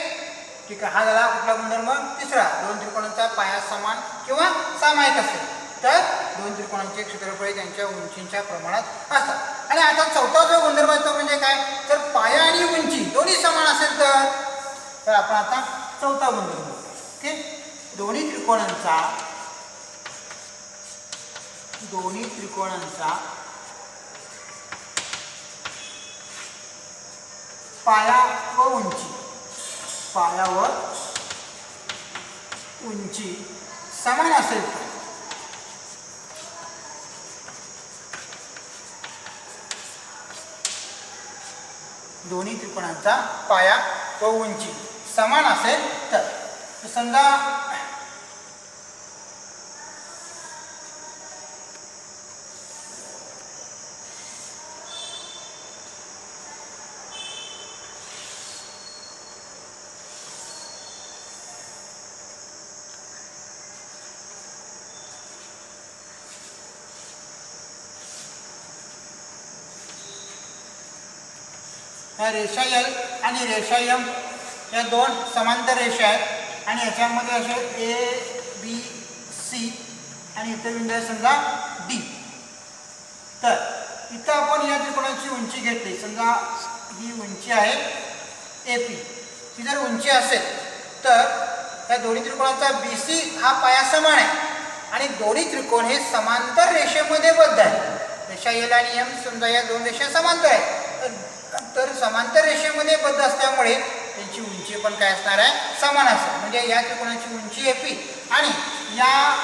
ठीक आहे. हा झाला कुठला गुणधर्म? तिसरा. दोन त्रिकोणांचा पाया समान किंवा सामायिक असेल तर दोन त्रिकोणांचे क्षेत्रफळे त्यांच्या उंचीच्या प्रमाणात असतात. आणि आता चौथा जो गुणधर्म आहे तो म्हणजे काय? तर पाया आणि उंची दोन्ही समान असेल तर आपण आता चौथा गुणधर्म. ओके, दोन्ही त्रिकोणांचा पाया व उंची समान असेल तर दोन्ही त्रिकोणांचा पाया व उंची समान असेल तर समजा ह्या रेषा एल आणि रेषा एम या दोन समांतर रेषा आहेत आणि याच्यामध्ये असे ए बी सी आणि इतर बिंदू आहे समजा डी. तर इथं आपण या त्रिकोणाची उंची घेतली. समजा ही उंची आहे ए पी. ही जर उंची असेल तर या दोन्ही त्रिकोणाचा बी सी हा पाया समान आहे आणि दोन्ही त्रिकोण हे समांतर रेषेमध्ये बद्ध आहेत. रेषा एल आणि एम समजा या दोन रेषा समांतर आहेत तर समांतर रेषेमध्ये बद्ध असल्यामुळे त्यांची उंची पण काय असणार आहे? समान असेल. म्हणजे या त्रिकोणाची उंची ए पी आणि या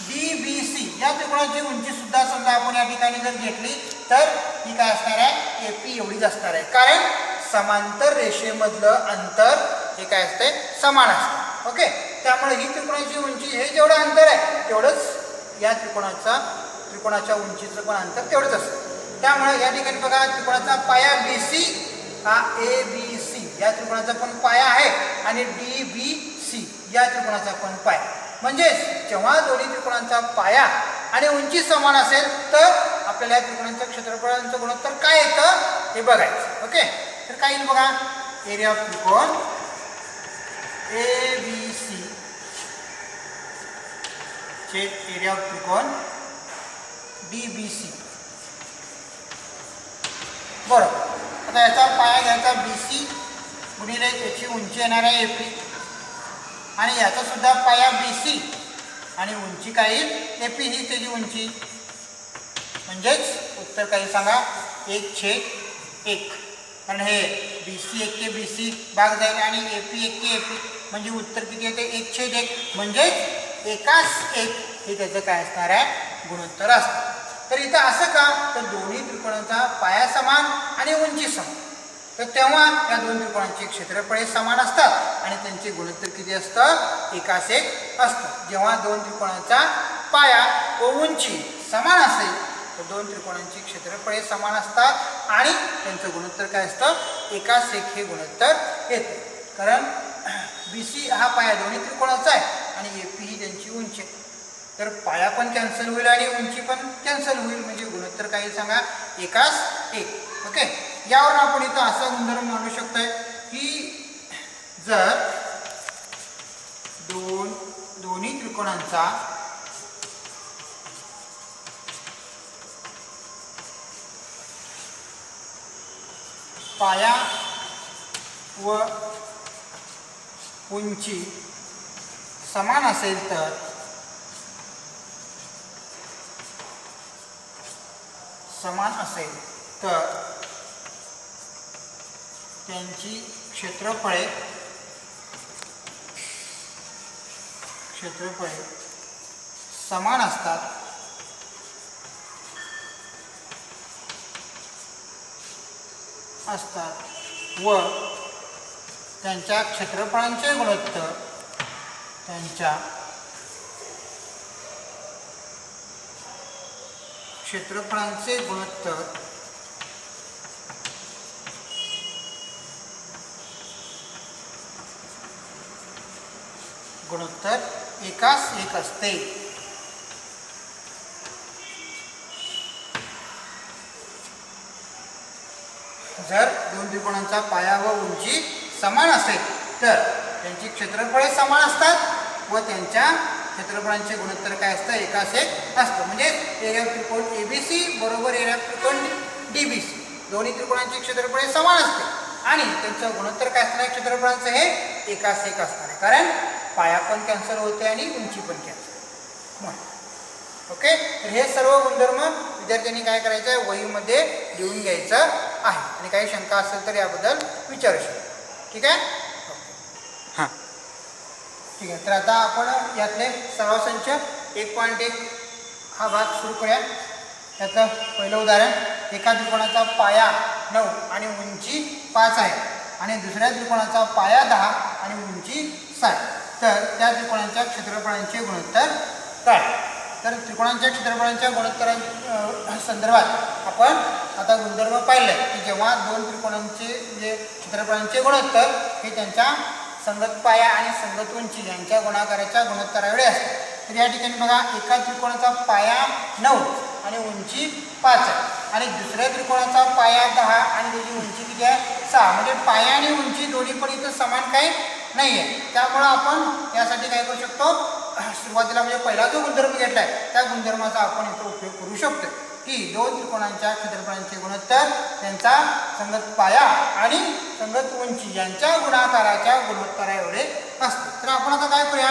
डी बी सी या त्रिकोणाची उंची सुद्धा समजा आपण या ठिकाणी जर घेतली तर ही काय असणार आहे? ए पी एवढीच असणार आहे. कारण समांतर रेषेमधलं अंतर हे काय असते? समान असतं. ओके, त्यामुळे ही त्रिकोणाची उंची हे जेवढं अंतर आहे तेवढंच या त्रिकोणाच्या उंचीचं पण अंतर तेवढंच असतं. त्यामुळे या ठिकाणी बघा त्रिकोणाचा पाया बी सी हा ए बी सी या त्रिकोणाचा पण पाया आहे आणि डी बी सी या त्रिकोणाचा पण पाया. म्हणजेच जेव्हा दोन्ही त्रिकोणांचा पाया आणि उंची समान असेल तर आपल्याला या त्रिकोणांच्या क्षेत्रफळांचं गुणोत्तर काय येतं हे बघायचं. ओके, तर काय येईल बघा? एरिया ऑफ त्रिकोण ए बी सी चे एरिया ऑफ त्रिकोण डी बी सी. बरोबर. आता याचा पाया घ्यायचा बी सी गुणिले याची उंची येणार आहे ए पी आणि याचा सुद्धा पाया बी सी आणि उंची काय येईल? ए पी ही त्याची उंची. म्हणजेच उत्तर काही सांगा 1/1. कारण हे बी सी 1 बी सी भाग जाईल आणि ए पी 1 ए पी म्हणजे उत्तर किती येते? 1/1. म्हणजेच एकास 1 हे त्याचं काय असणार आहे? गुणोत्तर असतं. तर इथं असं का? तर दोन्ही त्रिकोणांचा पाया समान आणि उंची समान. तर तेव्हा या दोन त्रिकोणांची क्षेत्रफळे समान असतात आणि त्यांचे गुणोत्तर किती असतं? एकास 1 असतं. जेव्हा दोन त्रिकोणांचा पाया व उंची समान असेल तर दोन त्रिकोणांची क्षेत्रफळे समान असतात आणि त्यांचं गुणोत्तर काय असतं? एकास 1 हे गुणोत्तर येते. कारण बी सी हा पाया दोन्ही त्रिकोणाचा आहे आणि ए पी ही त्यांची उंची आहे. तर पाया पण कॅन्सल होईल आणि उंची पण कॅन्सल होईल म्हणजे गुणोत्तर काही सांगा? एकास 1. ओके, यावरून आपण इथं असा गुणधर्म मांडू शकतोय की जर दोन्ही त्रिकोणांचा पाया व उंची समान असेल तर त्यांची क्षेत्रफळे समान असतात व त्यांच्या क्षेत्रफळांचे गुणोत्तर एकास एक असते. जर दोन त्रिकोणांचा पाया व उंची समान असेल तर त्यांची क्षेत्रफळे समान असतात व त्यांच्या क्षेत्रफळांचे गुणोत्तर काय असतं, एकास एक असतं. म्हणजे एरिया त्रिकोण ABC बरोबर एरिया त्रिकोण DBC, दोन्ही त्रिकोणांची क्षेत्रफळे समान असते आणि त्यांचं गुणोत्तर काय असणार, क्षेत्रफळांचं हे एकास एक असणार आहे, कारण पाया पण कॅन्सल होते आणि उंची पण कॅन्सल. ओके, तर हे सर्व गुणधर्म विद्यार्थ्यांनी काय करायचं आहे, वहीमध्ये लिहून घ्यायचं आहे आणि काही शंका असेल तर याबद्दल विचारू शकतो. ठीक आहे. हां, ठीक आहे. तर आता आपण यातले सराव संच 1.1 हा भाग सुरू करूया. त्याचं पहिलं उदाहरण, एका त्रिकोणाचा पाया 9 आणि उंची 5 आहे आणि दुसऱ्या त्रिकोणाचा पाया 10 आणि उंची 7, तर त्या त्रिकोणांच्या क्षेत्रफळांचे गुणोत्तर काय. तर त्रिकोणांच्या क्षेत्रफळांच्या गुणोत्तरां संदर्भात आपण आता गुणधर्म पाहिले की जेव्हा दोन त्रिकोणांचे म्हणजे क्षेत्रफळांचे गुणोत्तर हे त्यांच्या संगत पाया आणि संगत उंची यांच्या गुणाकाराच्या गुणोत्तराएवढे असते. तर या ठिकाणी बघा, एका त्रिकोणाचा पाया 9 आणि उंची 5 आहे आणि दुसऱ्या त्रिकोणाचा पाया 10 आणि त्याची उंची किती आहे, 6. म्हणजे पाया आणि उंची दोन्ही पण इथं समान काही नाही आहे. त्यामुळं आपण यासाठी काय करू शकतो, सुरुवातीला म्हणजे पहिला जो गुणधर्म घेतला आहे त्या गुणधर्माचा आपण इथं उपयोग करू शकतो की दोन त्रिकोणांच्या क्षेत्रफळांचे गुणोत्तर त्यांचा संगत पाया आणि संगत उंची यांच्या गुणाकाराच्या गुणोत्तराएवढे असते. तर आपण आता काय करूया,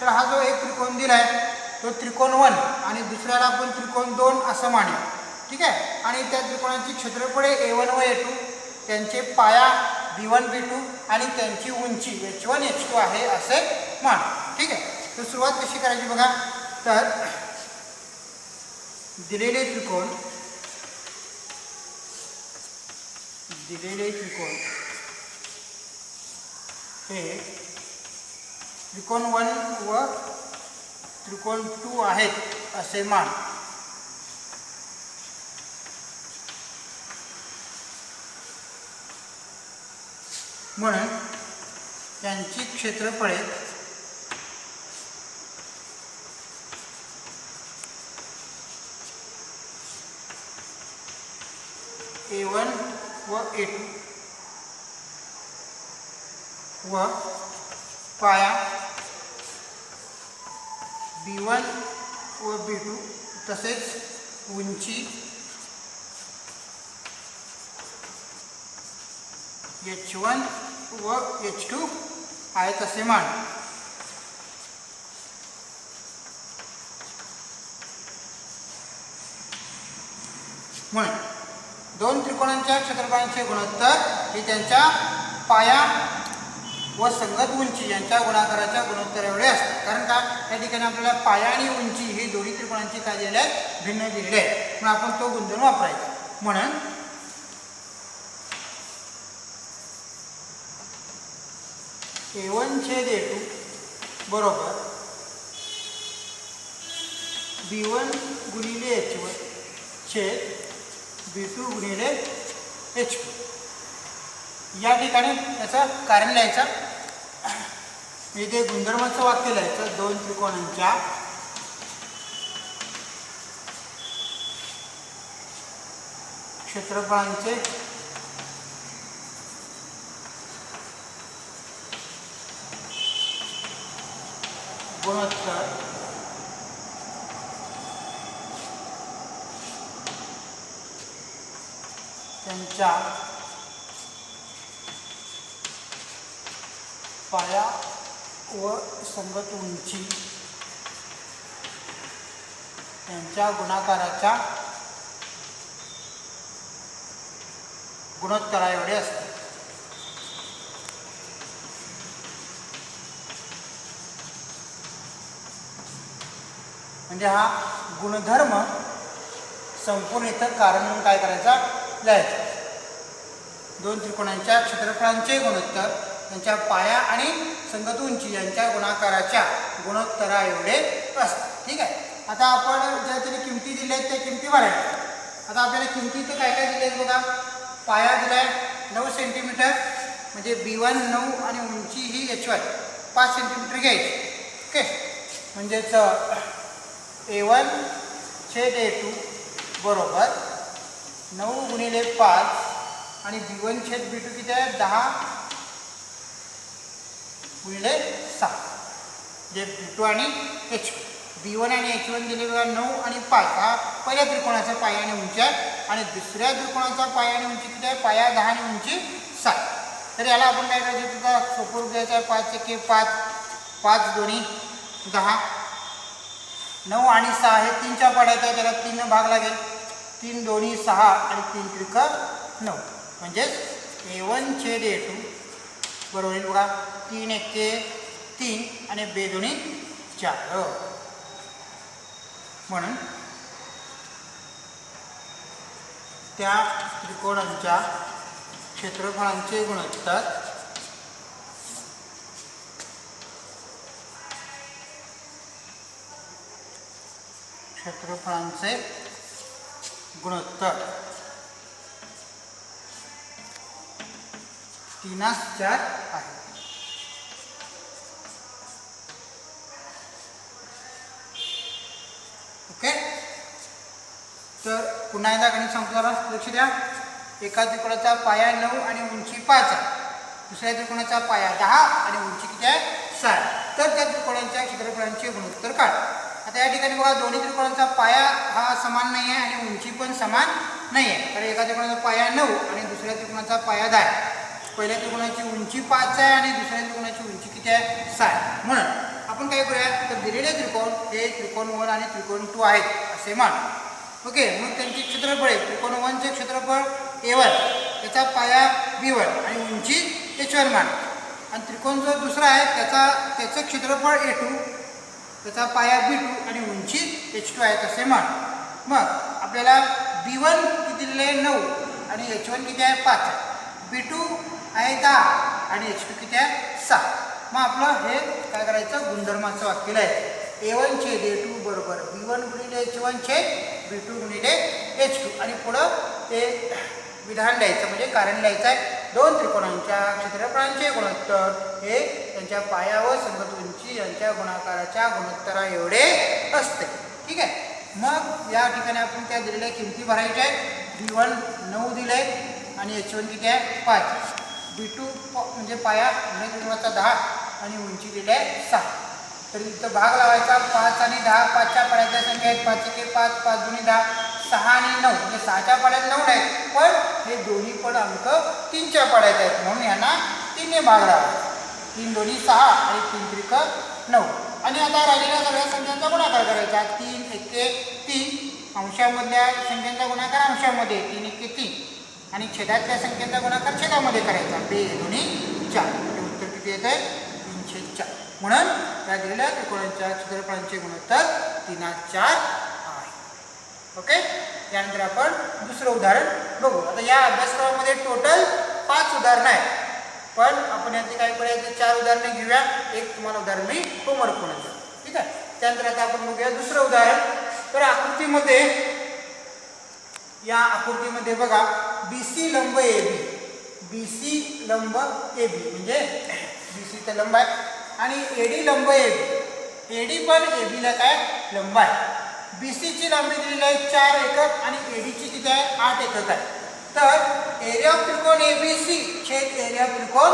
तर हा जो एक त्रिकोण दिला आहे तो त्रिकोण 1 आणि दुसऱ्याला आपण त्रिकोण 2 असं मानूया. ठीक आहे. आणि त्या त्रिकोणाची क्षेत्रफळे A1 व A2, त्यांचे पाया B1 B2 आणि त्यांची उंची H1 H2 आहे असे मानू. ठीक आहे. तर सुरुवात कशी करायची बघा, तर दिलेले त्रिकोण हे त्रिकोण 1 व त्रिकोण 2 आहेत असे मान. म्हणून त्यांची क्षेत्रफळे A1 व A2 व पाया B1 व B2 तसेच उंची H1 व H2 आहेत असे मान. म्हणून दोन त्रिकोणांच्या क्षेत्रफळांचे गुणोत्तर हे त्यांच्या पाया व संगत उंची यांच्या गुणाकाराच्या गुणोत्तर एवढे असतात. कारण का, या ठिकाणी आपल्याला पाया आणि उंची ही दोन्ही त्रिकोणांची काय दिलेली आहे, भिन्न दिलेली आहे. म्हणून आपण तो गुणधर्म वापरायचा. म्हणून A1 छेद A2 बरोबर B1 गुणिले H1 छेद B2 गुणिले H2. या ठिकाणी याचं कारण लिहायचं, इथे गुणधर्माचं वाक्य लिहायचं, दोन त्रिकोणांच्या क्षेत्रफळांचे गुणोत्तर त्यांच्या पाया व संगत उंची यांच्या गुणाकाराच्या गुणोत्तरा एवढे असते. म्हणजे हा गुणधर्म संपूर्ण इथं कारण म्हणून काय करायचा, लिहायचा. दोन त्रिकोणांच्या क्षेत्रफळांचे गुणोत्तर त्यांच्या पाया आणि संगत उंची यांच्या गुणाकाराच्या गुणोत्तरा एवढे असते. ठीक आहे. आता आपण ज्या तरी किमती दिल्या आहेत त्या किमती भरायच्या. आता आपल्याला किमती तर काय काय दिले आहेत बघा. पाया दिला आहे 9 सेंटीमीटर, म्हणजे B1 9 आणि उंची ही H1 5 सेंटीमीटर घ्यायची. ओके. म्हणजेच A1 छेद A2 बरोबर 9 गुणिले 5 आणि B1 छेद B2 किती आहे 10 गुणिले 6 जे B2 आणि H1. B1 आणि H1 दिले बघा 9 आणि 5 हा पहिल्या त्रिकोणाचा पाया आणि उंची आहे आणि दुसऱ्या त्रिकोणाचा पाया आणि उंची किती आहे, पाया 10 आणि उंची 7. तर याला आपण काय करायचं, तुझा सोपं रूप द्यायचं आहे. 5 एके 5, 5 दोन्ही 10, 9 आणि 6 हे 3च्या पाड्यात आहे, त्याला 3 भाग लागेल. 3 दोन्ही 6 आणि 3 त्रिक 9, म्हणजेच A1 छेद A2 बरोबर होईल बघा 3 एके 3 आणि बे दोन्ही 4. म्हणून त्या त्रिकोणांच्या क्षेत्रफळांचे गुणोत्तर क्षेत्रफळांचे गुणोत्तर 3:4 आहे. ओके. तर पुन्हा एकदा गणित सांगतो, जरा लक्ष द्या. एका त्रिकोणाचा पाया 9 आणि उंची 5 आहे, दुसऱ्या त्रिकोणाचा पाया 10 आणि उंची किती आहे 7. तर त्या त्रिकोणांच्या क्षेत्रफळांचे गुणोत्तर काढ. आता या ठिकाणी बघा दोन्ही त्रिकोणांचा पाया हा समान नाही आहे आणि उंची पण समान नाही आहे. तर एका त्रिकोणाचा पाया 9 आणि दुसऱ्या त्रिकोणाचा पाया 10 आहे. पहिल्या त्रिकोणाची उंची 5 आहे आणि दुसऱ्या त्रिकोणाची उंची किती आहे 7. म्हणून आपण काय करूया, तर दिलेले त्रिकोण हे त्रिकोण 1 आणि त्रिकोण 2 आहेत असे मान. ओके. मग त्यांची क्षेत्रफळ आहे. त्रिकोण 1चे क्षेत्रफळ A1, त्याचा पाया B1 आणि उंची H1 मान. आणि त्रिकोण जो दुसरा आहे त्याचं क्षेत्रफळ A2, त्याचा पाया B2 आणि उंची H2 आहे तसे मान. मग आपल्याला B1 किती दिले 9 आणि H1 किती आहे 5, B2 आहे 10 आणि H2 किती आहे 6. मग आपलं हे काय करायचं, गुणधर्माचं वाक्य आहे. A1 छेद A2 बरोबर B1 गुणिले H1 छेद B2 गुणिले H2 आणि पुढं ते विधान लिहायचं, म्हणजे कारण लिहायचं आहे. दोन त्रिकोणांच्या क्षेत्रफळांचे गुणोत्तर हे त्यांच्या पाया व संगत उंची यांच्या गुणाकाराच्या गुणोत्तरा एवढे असते. ठीक आहे. मग या ठिकाणी आपण त्या दिलेल्या किमती भरायच्या आहेत. B1 9 दिले आणि H1 किती आहे 5, B2 म्हणजे पाया म्हणजे त्रिकोणाचा 10 आणि उंची दिली आहे 6. तर इथं भाग लावायचा. 5 आणि 10 5च्या पाड्याच्या संख्या आहेत. 5 एके 5, 5 दोन्ही 10, 6 आणि 9 म्हणजे 6च्या पाड्यात 9 आहेत, पण हे दोन्ही पण अंक 3च्या पाड्यात आहेत म्हणून यांना 3 ने भाग लावायचा. 3 दोन्ही 6 आणि 3 त्रिक 9. आणि आता राहिलेल्या सगळ्या संख्यांचा गुणाकार करायचा. 3 एके 3, अंशामधल्या संख्यांचा गुणाकार अंशामध्ये 3 एके 3 आणि छेदातल्या संख्यांचा गुणाकार छेदामध्ये करायचा. बे दोन्ही 4 म्हणजे उत्तर किती येत आहे 3/4. म्हणून या दिलेल्या त्रिकोणांच्या क्षेत्रफळांचे गुणोत्तर 3/4 आहे. ओके. यानंतर आपण दुसरं उदाहरण बघू. आता या अभ्यासक्रमामध्ये टोटल 5 उदाहरणं आहेत, पण आपण यातली काय करायचं 4 उदाहरणं घेऊया. एक तुम्हाला उदाहरण मी होमवर्क म्हणून देतो. ठीक आहे. त्यानंतर आता आपण बघूया दुसरं उदाहरण. तर आकृतीमध्ये या आकृतीमध्ये बघा BC लंब AB, BC लंब AB म्हणजे BC तर लंब आहे आणि AD लंब AB, AD पण AB ला काय लंब आहे. BC ची लांबी दिलेली आहे 4 एकक आणि AD ची किती आहे 8 एकक आहे. तर एरिया ऑफ त्रिकोण ABC छेद एरिया ऑफ त्रिकोण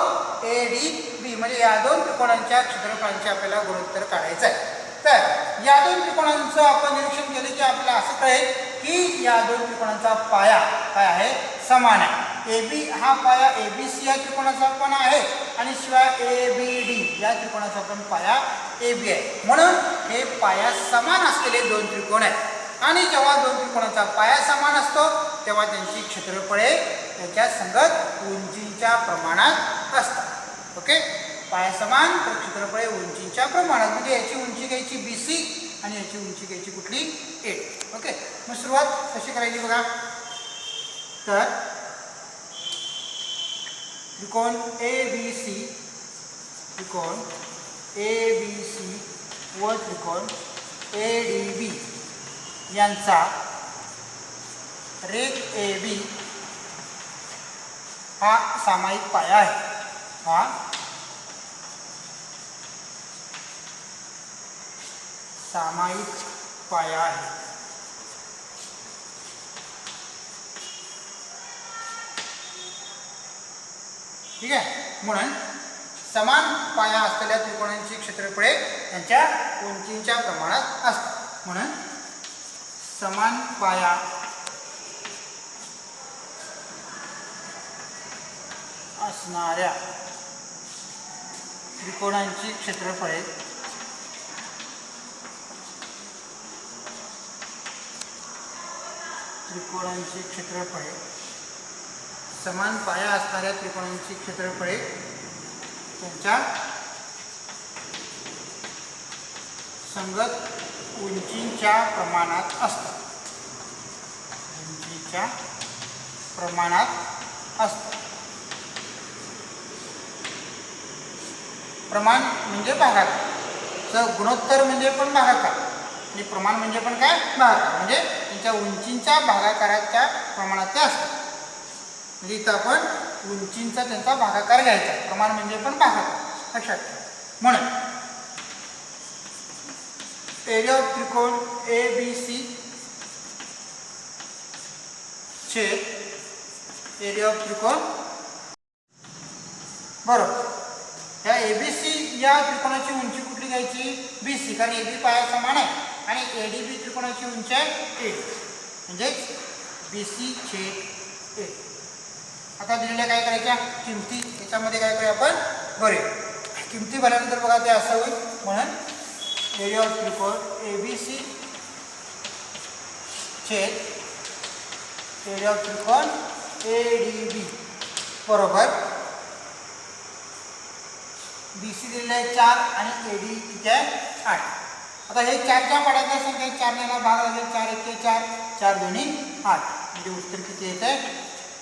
ADB म्हणजे या दोन त्रिकोणांच्या क्षेत्रफळांचे आपल्याला गुणोत्तर काढायचं आहे. तर या दोन त्रिकोणांचं आपण निरीक्षण केले की आपल्याला असं कळेल की या दोन त्रिकोणांचा पाया काय आहे समान आहे. ए बी हा पाया ए बी सी या त्रिकोणाचा पण आहे आणि शिवाय ए बी डी या त्रिकोणाचा पण पाया ए बी आहे. म्हणून हे पाया समान असलेले दोन त्रिकोण आहेत आणि जेव्हा दोन त्रिकोणाचा पाया समान असतो तेव्हा त्यांची क्षेत्रफळे त्याच्या संगत उंचीच्या प्रमाणात असतात. ओके, पाया समान तर क्षेत्रफळे उंचीच्या प्रमाणात, म्हणजे याची उंची घ्यायची बी सी आणि याची उंची घ्यायची कुठली ए. ओके, मग सुरुवात कशी करायची बघा. तर त्रिकोण ए बी सी, त्रिकोण ए बी सी व त्रिकोण ए डी बी यांचा रेख ए बी हा सामायिक पाया आहे. हा सामायिक पाया आहे. ठीक आहे, म्हणून समान पाया असलेल्या त्रिकोणांची क्षेत्रफळे त्यांच्या उंचीच्या प्रमाणात असतात. म्हणून समान पाया असणाऱ्या त्रिकोणांची क्षेत्रफळे समान पाया असणाऱ्या त्रिकोणांची क्षेत्रफळे त्यांच्या संगत उंचीच्या प्रमाणात असतात. उंचीच्या प्रमाणात असतात. प्रमाण म्हणजे भागाकार, गुणोत्तर म्हणजे पण भागाकार आणि प्रमाण म्हणजे पण काय भागाकार, म्हणजे त्यांच्या उंचीच्या भागाकाराच्या प्रमाणात ते असतात. म्हणजे इथं आपण उंचीचा त्यांचा भागाकार घ्यायचा, प्रमाण म्हणजे पण भागाकार लक्षात ठेवा. म्हणून एरिया ऑफ त्रिकोण ए बी सी छेद एरिया ऑफ त्रिकोण, बरोबर. या ए बी सी या त्रिकोणाची उंची कुठली घ्यायची बी सी, कारण ए बी पाया समान आहे आणि ए डी बी त्रिकोणाची उंची आहे ए, म्हणजे बी सी छेद ए. आता दिलेल्या काय करायच्या किमती, याच्यामध्ये काय करूया आपण भरूया. किमती भरल्यानंतर बघा ते असं होईल. म्हणून एरिया ऑफ त्रिकोण ए बी सी छेद एरिया ऑफ त्रिकोण ए डी बी बरोबर बी सी दिलेलं आहे 4 आणि ए डी किती आहे 8. आता हे 4च्या पाड्यातल्या संख्या 4 ने भाग लागेल, 4 1 4, 4 2 8, म्हणजे उत्तर किती येत आहे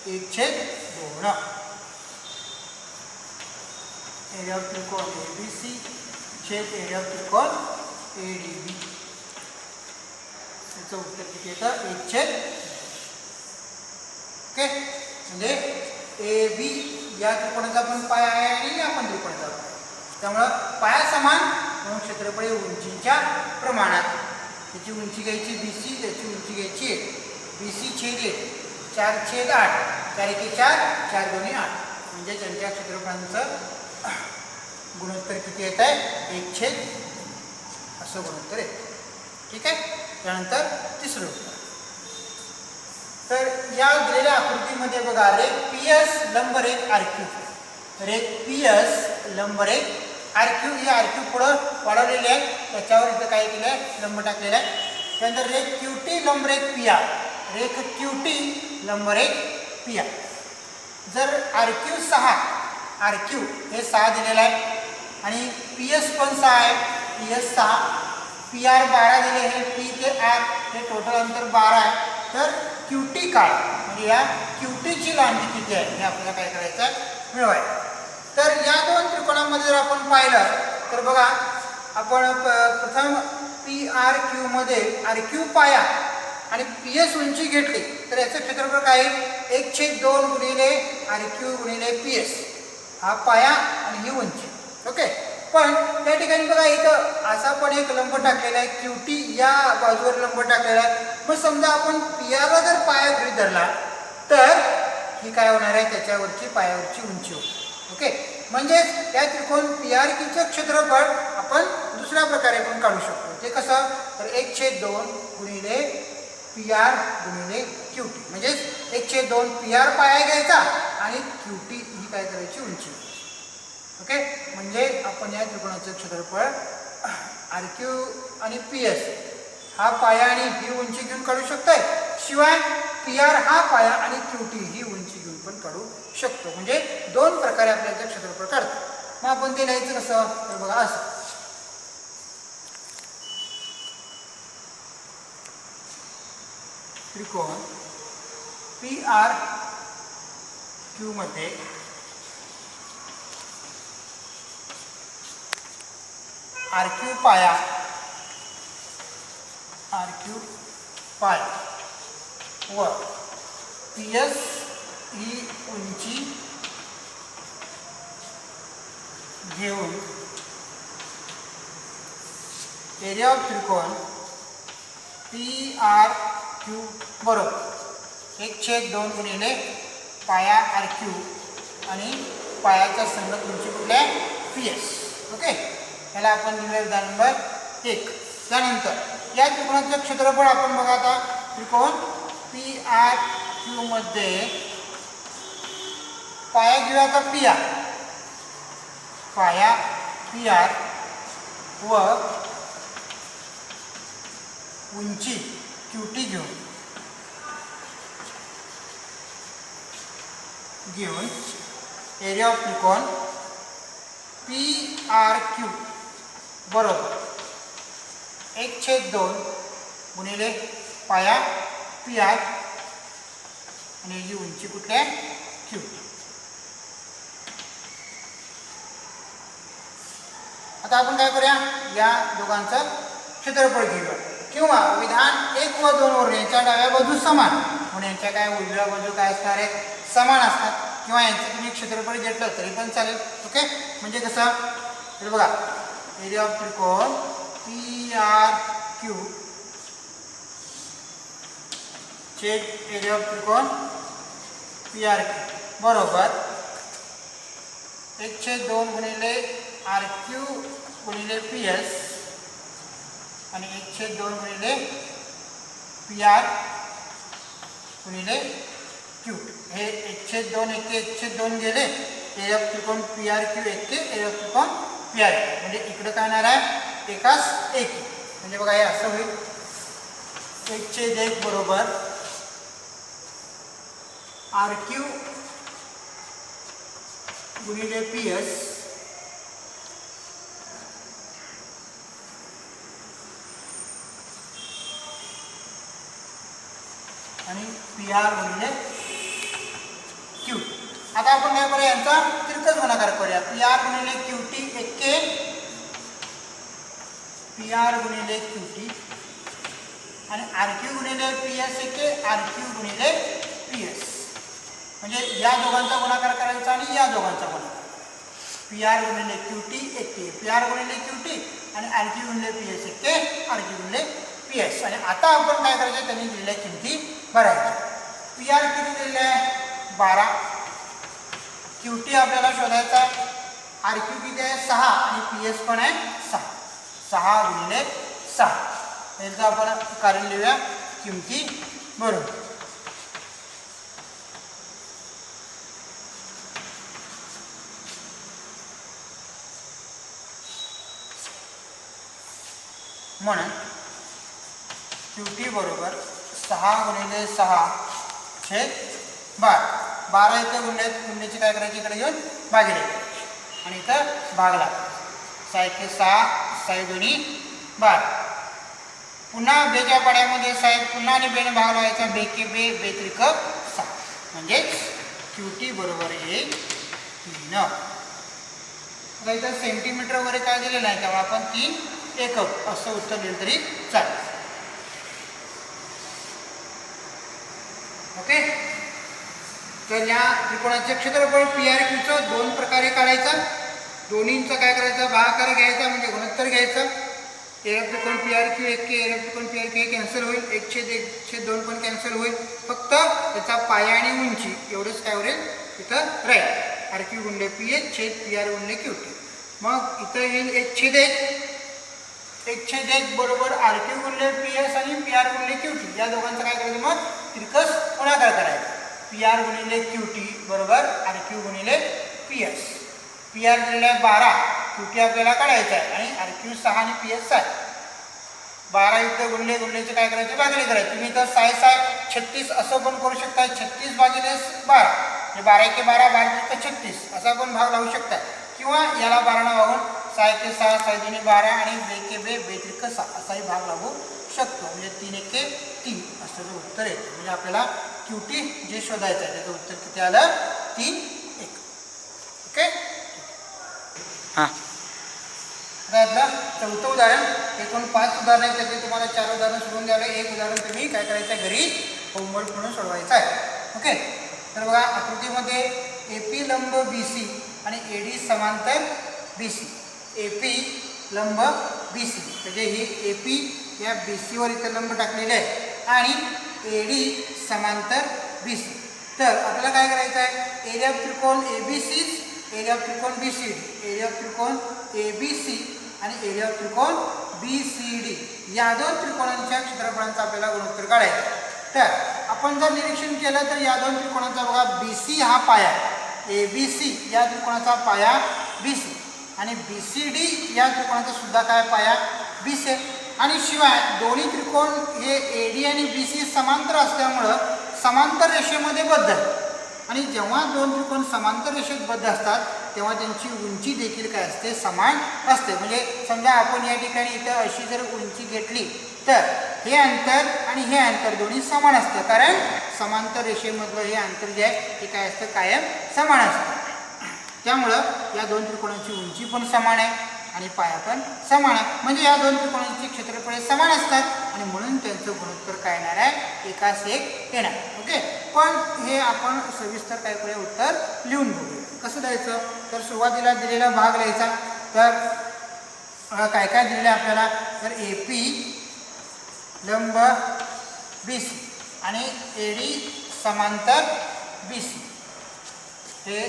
1/2. एरिया ऑफ त्रिकोण ए बी सी छेद एरिया ऑफ त्रिकोण ए डी बी, याचं उत्तर किती येतं 1/2. ओके, म्हणजे ए बी या त्रिकोणाचा पण पाया आहे आणि या पण त्रिकोणाचा पाया, त्यामुळं पाया समान म्हणून क्षेत्रफळे उंचीच्या प्रमाणात. त्याची उंची घ्यायची बी सी, त्याची उंची घ्यायची बी सी छेद 4 छेद 8, 4 1 4, 4 2 8, म्हणजे त्यांच्या क्षेत्रफळांचं गुणोत्तर किती येत आहे 1/, असं गुणोत्तर येतं. ठीक आहे, त्यानंतर तिसरं उत्तर. तर या दिलेल्या आकृतीमध्ये बघा रेख पी एस लंबरेख आर क्यू, रेख पी एस लंबरेख आर क्यू, ही आर क्यू पुढं वाढवलेली आहे, त्याच्यावर इथं काय केलं आहे लंब टाकलेला आहे. त्यानंतर रेख क्यू टी लंबरेख पी आर, रेख क्यू टी लंबरेख पी आर. जर आर क्यू 6, आर क्यू हे 6 दिलेलं आहे आणि पी एस पण 6 आहे, पी एस 6, पी आर 12 दिले, हे पी ते आर हे टोटल अंतर 12 आहे. तर क्यू टी काय, म्हणजे या क्यू टीची लांबी किती आहे हे आपल्याला काय करायचं आहे मिळवायचं. तर या दोन त्रिकोणामध्ये जर आपण पाहिलं तर बघा आपण प्रथम पी आर क्यू मध्ये आर क्यू पाया आणि पी एस उंची घेतली तर याचं क्षेत्रफळ काय 1/2 गुणिले आर क्यू गुणिले पी एस, हा पाया आणि ही उंची. ओके, पण त्या ठिकाणी बघा इथं असा पण एक लंब टाकलेला आहे, क्यू टी या बाजूवर लंब टाकलेला आहे. मग समजा आपण पी आरला जर पाया गृहीत धरला तर ही काय होणार आहे त्याच्यावरची पायावरची उंची होती. ओके, म्हणजेच या त्रिकोण पी आर क्यूचं क्षेत्रफळ आपण दुसऱ्या प्रकारे पण काढू शकतो. ते कसं, तर 1/2 गुणिले पी आर गुणिले क्यू टी, म्हणजेच 1/2 PR पाया घ्यायचा आणि QT ही काय करायची उंची. ओके, म्हणजे आपण या त्रिकोणाचं क्षेत्रफळ RQ आणि PS हा पाया आणि ही उंची घेऊन काढू शकतोय. शिवाय PR हा पाया आणि QT ही उंची घेऊन पण काढू शकतो. म्हणजे दोन प्रकारे आपल्याला क्षेत्रफळ काढतो. मग आपण ते लिहायचं कसं तर बघा असं. त्रिकोण PRQ मध्ये RQ पाया व PS ही उंची घेऊन एरिया ऑफ त्रिकोण PRQ बरोबर 1/2 गुणिले पाया RQ आणि पायाचा संगत उंची कुठल्या PS. ओके, याला आपण लिहूया उदाहरण नंबर 1. त्यानंतर या त्रिकोणाचं क्षेत्रफळ आपण बघा आता त्रिकोण PRQ मध्ये पाया घेऊया आता PR, पाया PR व उंची QT घेऊन एरिया ऑफ त्रिकोण PRQ बरोबर 1/2 गुणिले पाया PR आणि जी उंची कुठली आहे QT. आता आपण काय करूया, या दोघांचं क्षेत्रफळ घेऊया किंवा विधान 1 व 2 वरून यांच्या डाव्या बाजू समान म्हणून यांच्या काय उजव्या बाजू काय असणार आहे समान असतात किंवा यांचं तुम्ही क्षेत्रफळ घेतलं तरी पण चालेल. ओके, म्हणजे कसं तर बघा एरिया ऑफ त्रिकोण PRQ छेद एरिया ऑफ त्रिकोण PRQ बरोबर 1/2 गुणिले RQ गुणिले PS आणि 1/2 गुणिले PR गुणिले Q. हे 1/2 1/2 गेले. एरिया ऑफ त्रिकोण PRQ 1 एरिया ऑफ त्रिकोण PRQ म्हणजे इकडे काय येणार आहे एकास 1. म्हणजे बघा हे असं होईल 1/1 बरोबर RQ गुणिले PS आणि PR गुणिले Q. आता आपण काय करूया यांचा तिरकस गुणाकार करूया. PR गुणिले QT 1 PR गुणिले QT आणि RQ गुणिले PS 1 RQ गुणिले PS. म्हणजे या दोघांचा गुणाकार करायचा आणि या दोघांचा गुणाकार. PR गुणिले QT 1 PR गुणिले QT आणि RQ गुणिले PS 1 RQ गुणिले PS. आणि आता आपण काय करायचं त्यांनी दिलेल्या किमती भरायच्या. PR किती दिलेले आहे 12, QT आपल्याला शोधायचा आहे, RQ किती आहे 6 आणि PS पण आहे 6. 6 गुणिले 6 याचं आपण कारण लिहूया किमती बरोबर. म्हणून QT बरोबर 6 गुणिले 6 छेद 12. 12 इथं गुणण्याची काय करायची इकडे घेऊन भागिले आणि इथं भागला 6 1 6 6 2 12. पुन्हा बेच्या पाड्यामध्ये साहेब पुन्हा आणि बेने भाग लावायचा. बेके बे बेत्रिक 6 म्हणजे QT बरोबर येईल 3. आता इथं सेंटीमीटर वगैरे काय दिलेलं आहे तेव्हा आपण 3 एकक असं उत्तर दिलं तरी चालेल. ओके, तर या त्रिकोणाचे क्षेत्रफळ PRQचं 2 प्रकारे काढायचं. दोन्हींचं काय करायचं भागाकार घ्यायचा म्हणजे गुणोत्तर घ्यायचं. एरिया ऑफ त्रिकोण PRQ 1 एरिया ऑफ त्रिकोण PRQ कॅन्सल होईल. 1/1/2 पण कॅन्सल होईल. फक्त त्याचा पाया आणि उंची एवढंच काय होईल इथं राहील. RQ गुणिले PS छेद PR गुणिले QT. मग इथं येईल 1/1 बरोबर RQ गुणिले PS आणि PR गुणिले QT. या दोघांचं काय करायचं मग तिरकस गुणाकार करायचा. पी आर गुणिले क्यू टी बरोबर आर क्यू गुणिले पी एस. पी आर दिलेला आहे 12, क्यू टी आपल्याला काढायचा आहे आणि आर क्यू 6 आणि पी एस 7. 12 युक्त गुणिले गुणिलेचे काय करायचे भागिले करायचे. तुम्ही तर 6 36 असं पण करू शकता. 36 भागिले 12 म्हणजे 12 एके 12 12 36 असा पण भाग लावू शकता. किंवा याला 12 वाहून 6 एके 6 6 दुनी 12 आणि 2 एके 2 2 त्रिक 6 असाही भाग लागू शकतो. म्हणजे 3 एके 3 असं जे उत्तर येतं. म्हणजे आपल्याला क्यू टी जे शोधायचं आहे त्याचं उत्तर किती आलं 3 1. ओके हां. त्यातलं चौथं उदाहरण. एकूण 5 उदाहरण आहेत. त्याचे तुम्हाला 4 उदाहरण सोडून द्यावं. एक उदाहरण तुम्ही काय करायचं आहे घरी होमवर्क म्हणून सोडवायचं आहे. ओके तर बघा आकृतीमध्ये ए पी लंब बी सी आणि ए डी समांतर बी सी. ए पी लंब बी सी म्हणजे ही ए पी या बी सीवर इथं लंब टाकलेले आहे आणि ए डी समांतर बी सी. तर आपल्याला काय करायचं आहे एरिया ऑफ त्रिकोण A B C, area of त्रिकोण B C D, area of त्रिकोण ए बी सी आणि एरिया ऑफ त्रिकोण बी सी डी या दोन त्रिकोणांच्या क्षेत्रफळांचा आपल्याला गुणोत्तर काढायचा आहे. तर आपण जर निरीक्षण केलं तर या दोन त्रिकोणांचा बघा बी सी हा पाया, ए बी सी या त्रिकोणाचा पाया बी सी आणि बी सी डी या त्रिकोणाचा सुद्धा काय पाया बी सी. आणि शिवाय दोन्ही त्रिकोण हे ए डी आणि बी सी समांतर असल्यामुळं समांतर रेषेमध्ये बद्ध आहेत. आणि जेव्हा दोन त्रिकोण समांतर रेषेत बद्ध असतात तेव्हा त्यांची उंची देखील काय असते समान असते. म्हणजे समजा आपण या ठिकाणी इथं अशी जर उंची घेतली तर हे अंतर आणि हे अंतर दोन्ही समान असतं. कारण समांतर रेषेमधलं हे अंतर जे आहे ते काय असतं कायम समान असतं. त्यामुळं या दोन त्रिकोणांची उंची पण समान आहे आणि पाया पण समान आहे. म्हणजे या दोन त्रिकोणांची क्षेत्रफळे समान असतात आणि म्हणून त्यांचं गुणोत्तर काय येणार आहे एकास एक येणार. ओके पण हे आपण सविस्तर काय करूया उत्तर लिहून बघूया. कसं द्यायचं तर सुरुवातीला दिलेला भाग लिहायचा. तर काय काय दिलेलं आहे आपल्याला तर ए पी लंब बी सी आणि ए डी समांतर बी सी हे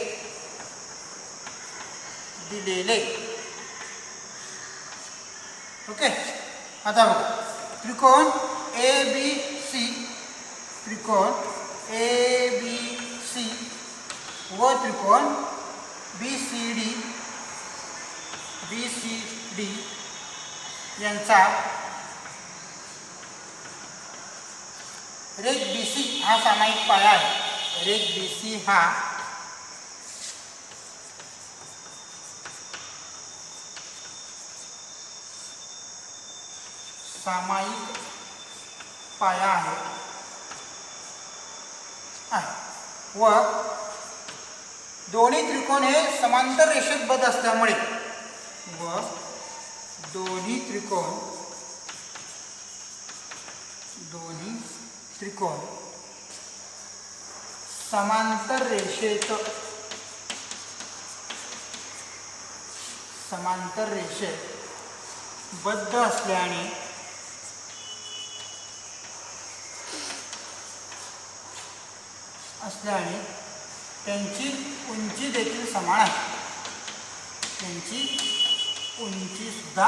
दिलेले. ओके आता बघा त्रिकोण ए बी सी, त्रिकोण ए बी सी व त्रिकोण बी सी डी यांचा रेख बी सी हा सामायिक पाया आहे. रेख बी सी हा सामायिक पाया आहे व दोन्ही त्रिकोण हे समांतर रेषेत बद्ध असल्यामुळे दोन्ही त्रिकोण समांतर रेषेत बद्ध असल्याने त्यांची उंची देखील समान आहे. त्यांची उंची सुद्धा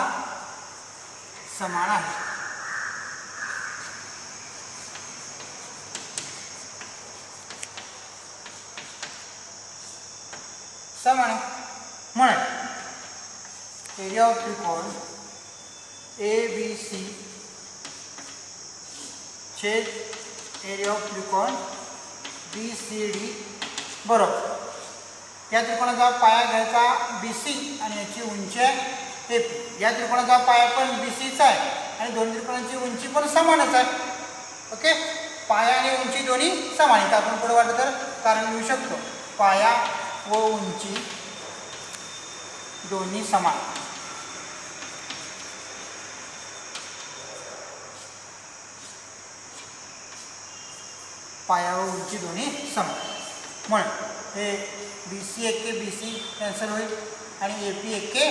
समान आहे. समान आहे म्हणून एरिया ऑफ त्रिकोण ए बी सी छेद एरिया ऑफ त्रिकोण बी सी डी बरोबर. या त्रिकोणाचा पाया घ्यायचा बी सी आणि याची उंची आहे ए पी. या त्रिकोणाचा पाया पण बी सीचा आहे आणि दोन त्रिकोणांची उंची पण समानच आहे. ओके पाया आणि उंची दोन्ही समान आहेत. आपण पुढे वाटलं तर कारण लिहू शकतो पाया व उंची दोन्ही समान. पाया व उंची दोन्ही समान म्हणून हे बी सी एके बी सी कॅन्सल होईल आणि ए पी एके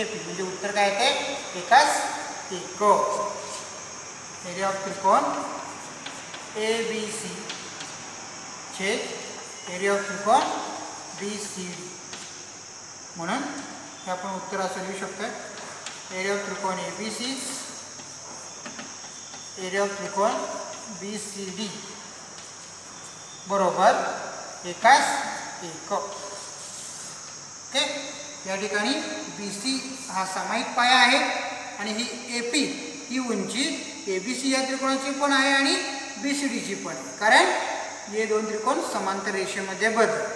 ए पी म्हणजे उत्तर काय येते एकास एक. एरिया ऑफ त्रिकोण ए बी सी छेद एरिया ऑफ त्रिकोण बी सी डी म्हणून हे आपण उत्तर असं लिहू शकतो. एरिया ऑफ त्रिकोण A B C area of त्रिकोण बी सी डी बरोबर एकास एक. ओके, या ठिकाणी बी सी हा सामायिक पाया आहे आणि ही ए पी ही उंची ए बी सी या त्रिकोणाची पण आहे आणि बी सी डीची पण आहे, कारण हे दोन त्रिकोण समांतर रेषेमध्ये बदलतात.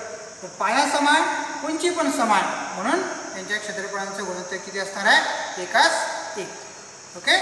तर पाया समान, उंची पण समान, म्हणून त्यांच्या क्षेत्रफळांचं गुणोत्तर किती असणार आहे? एकास एक. ओके.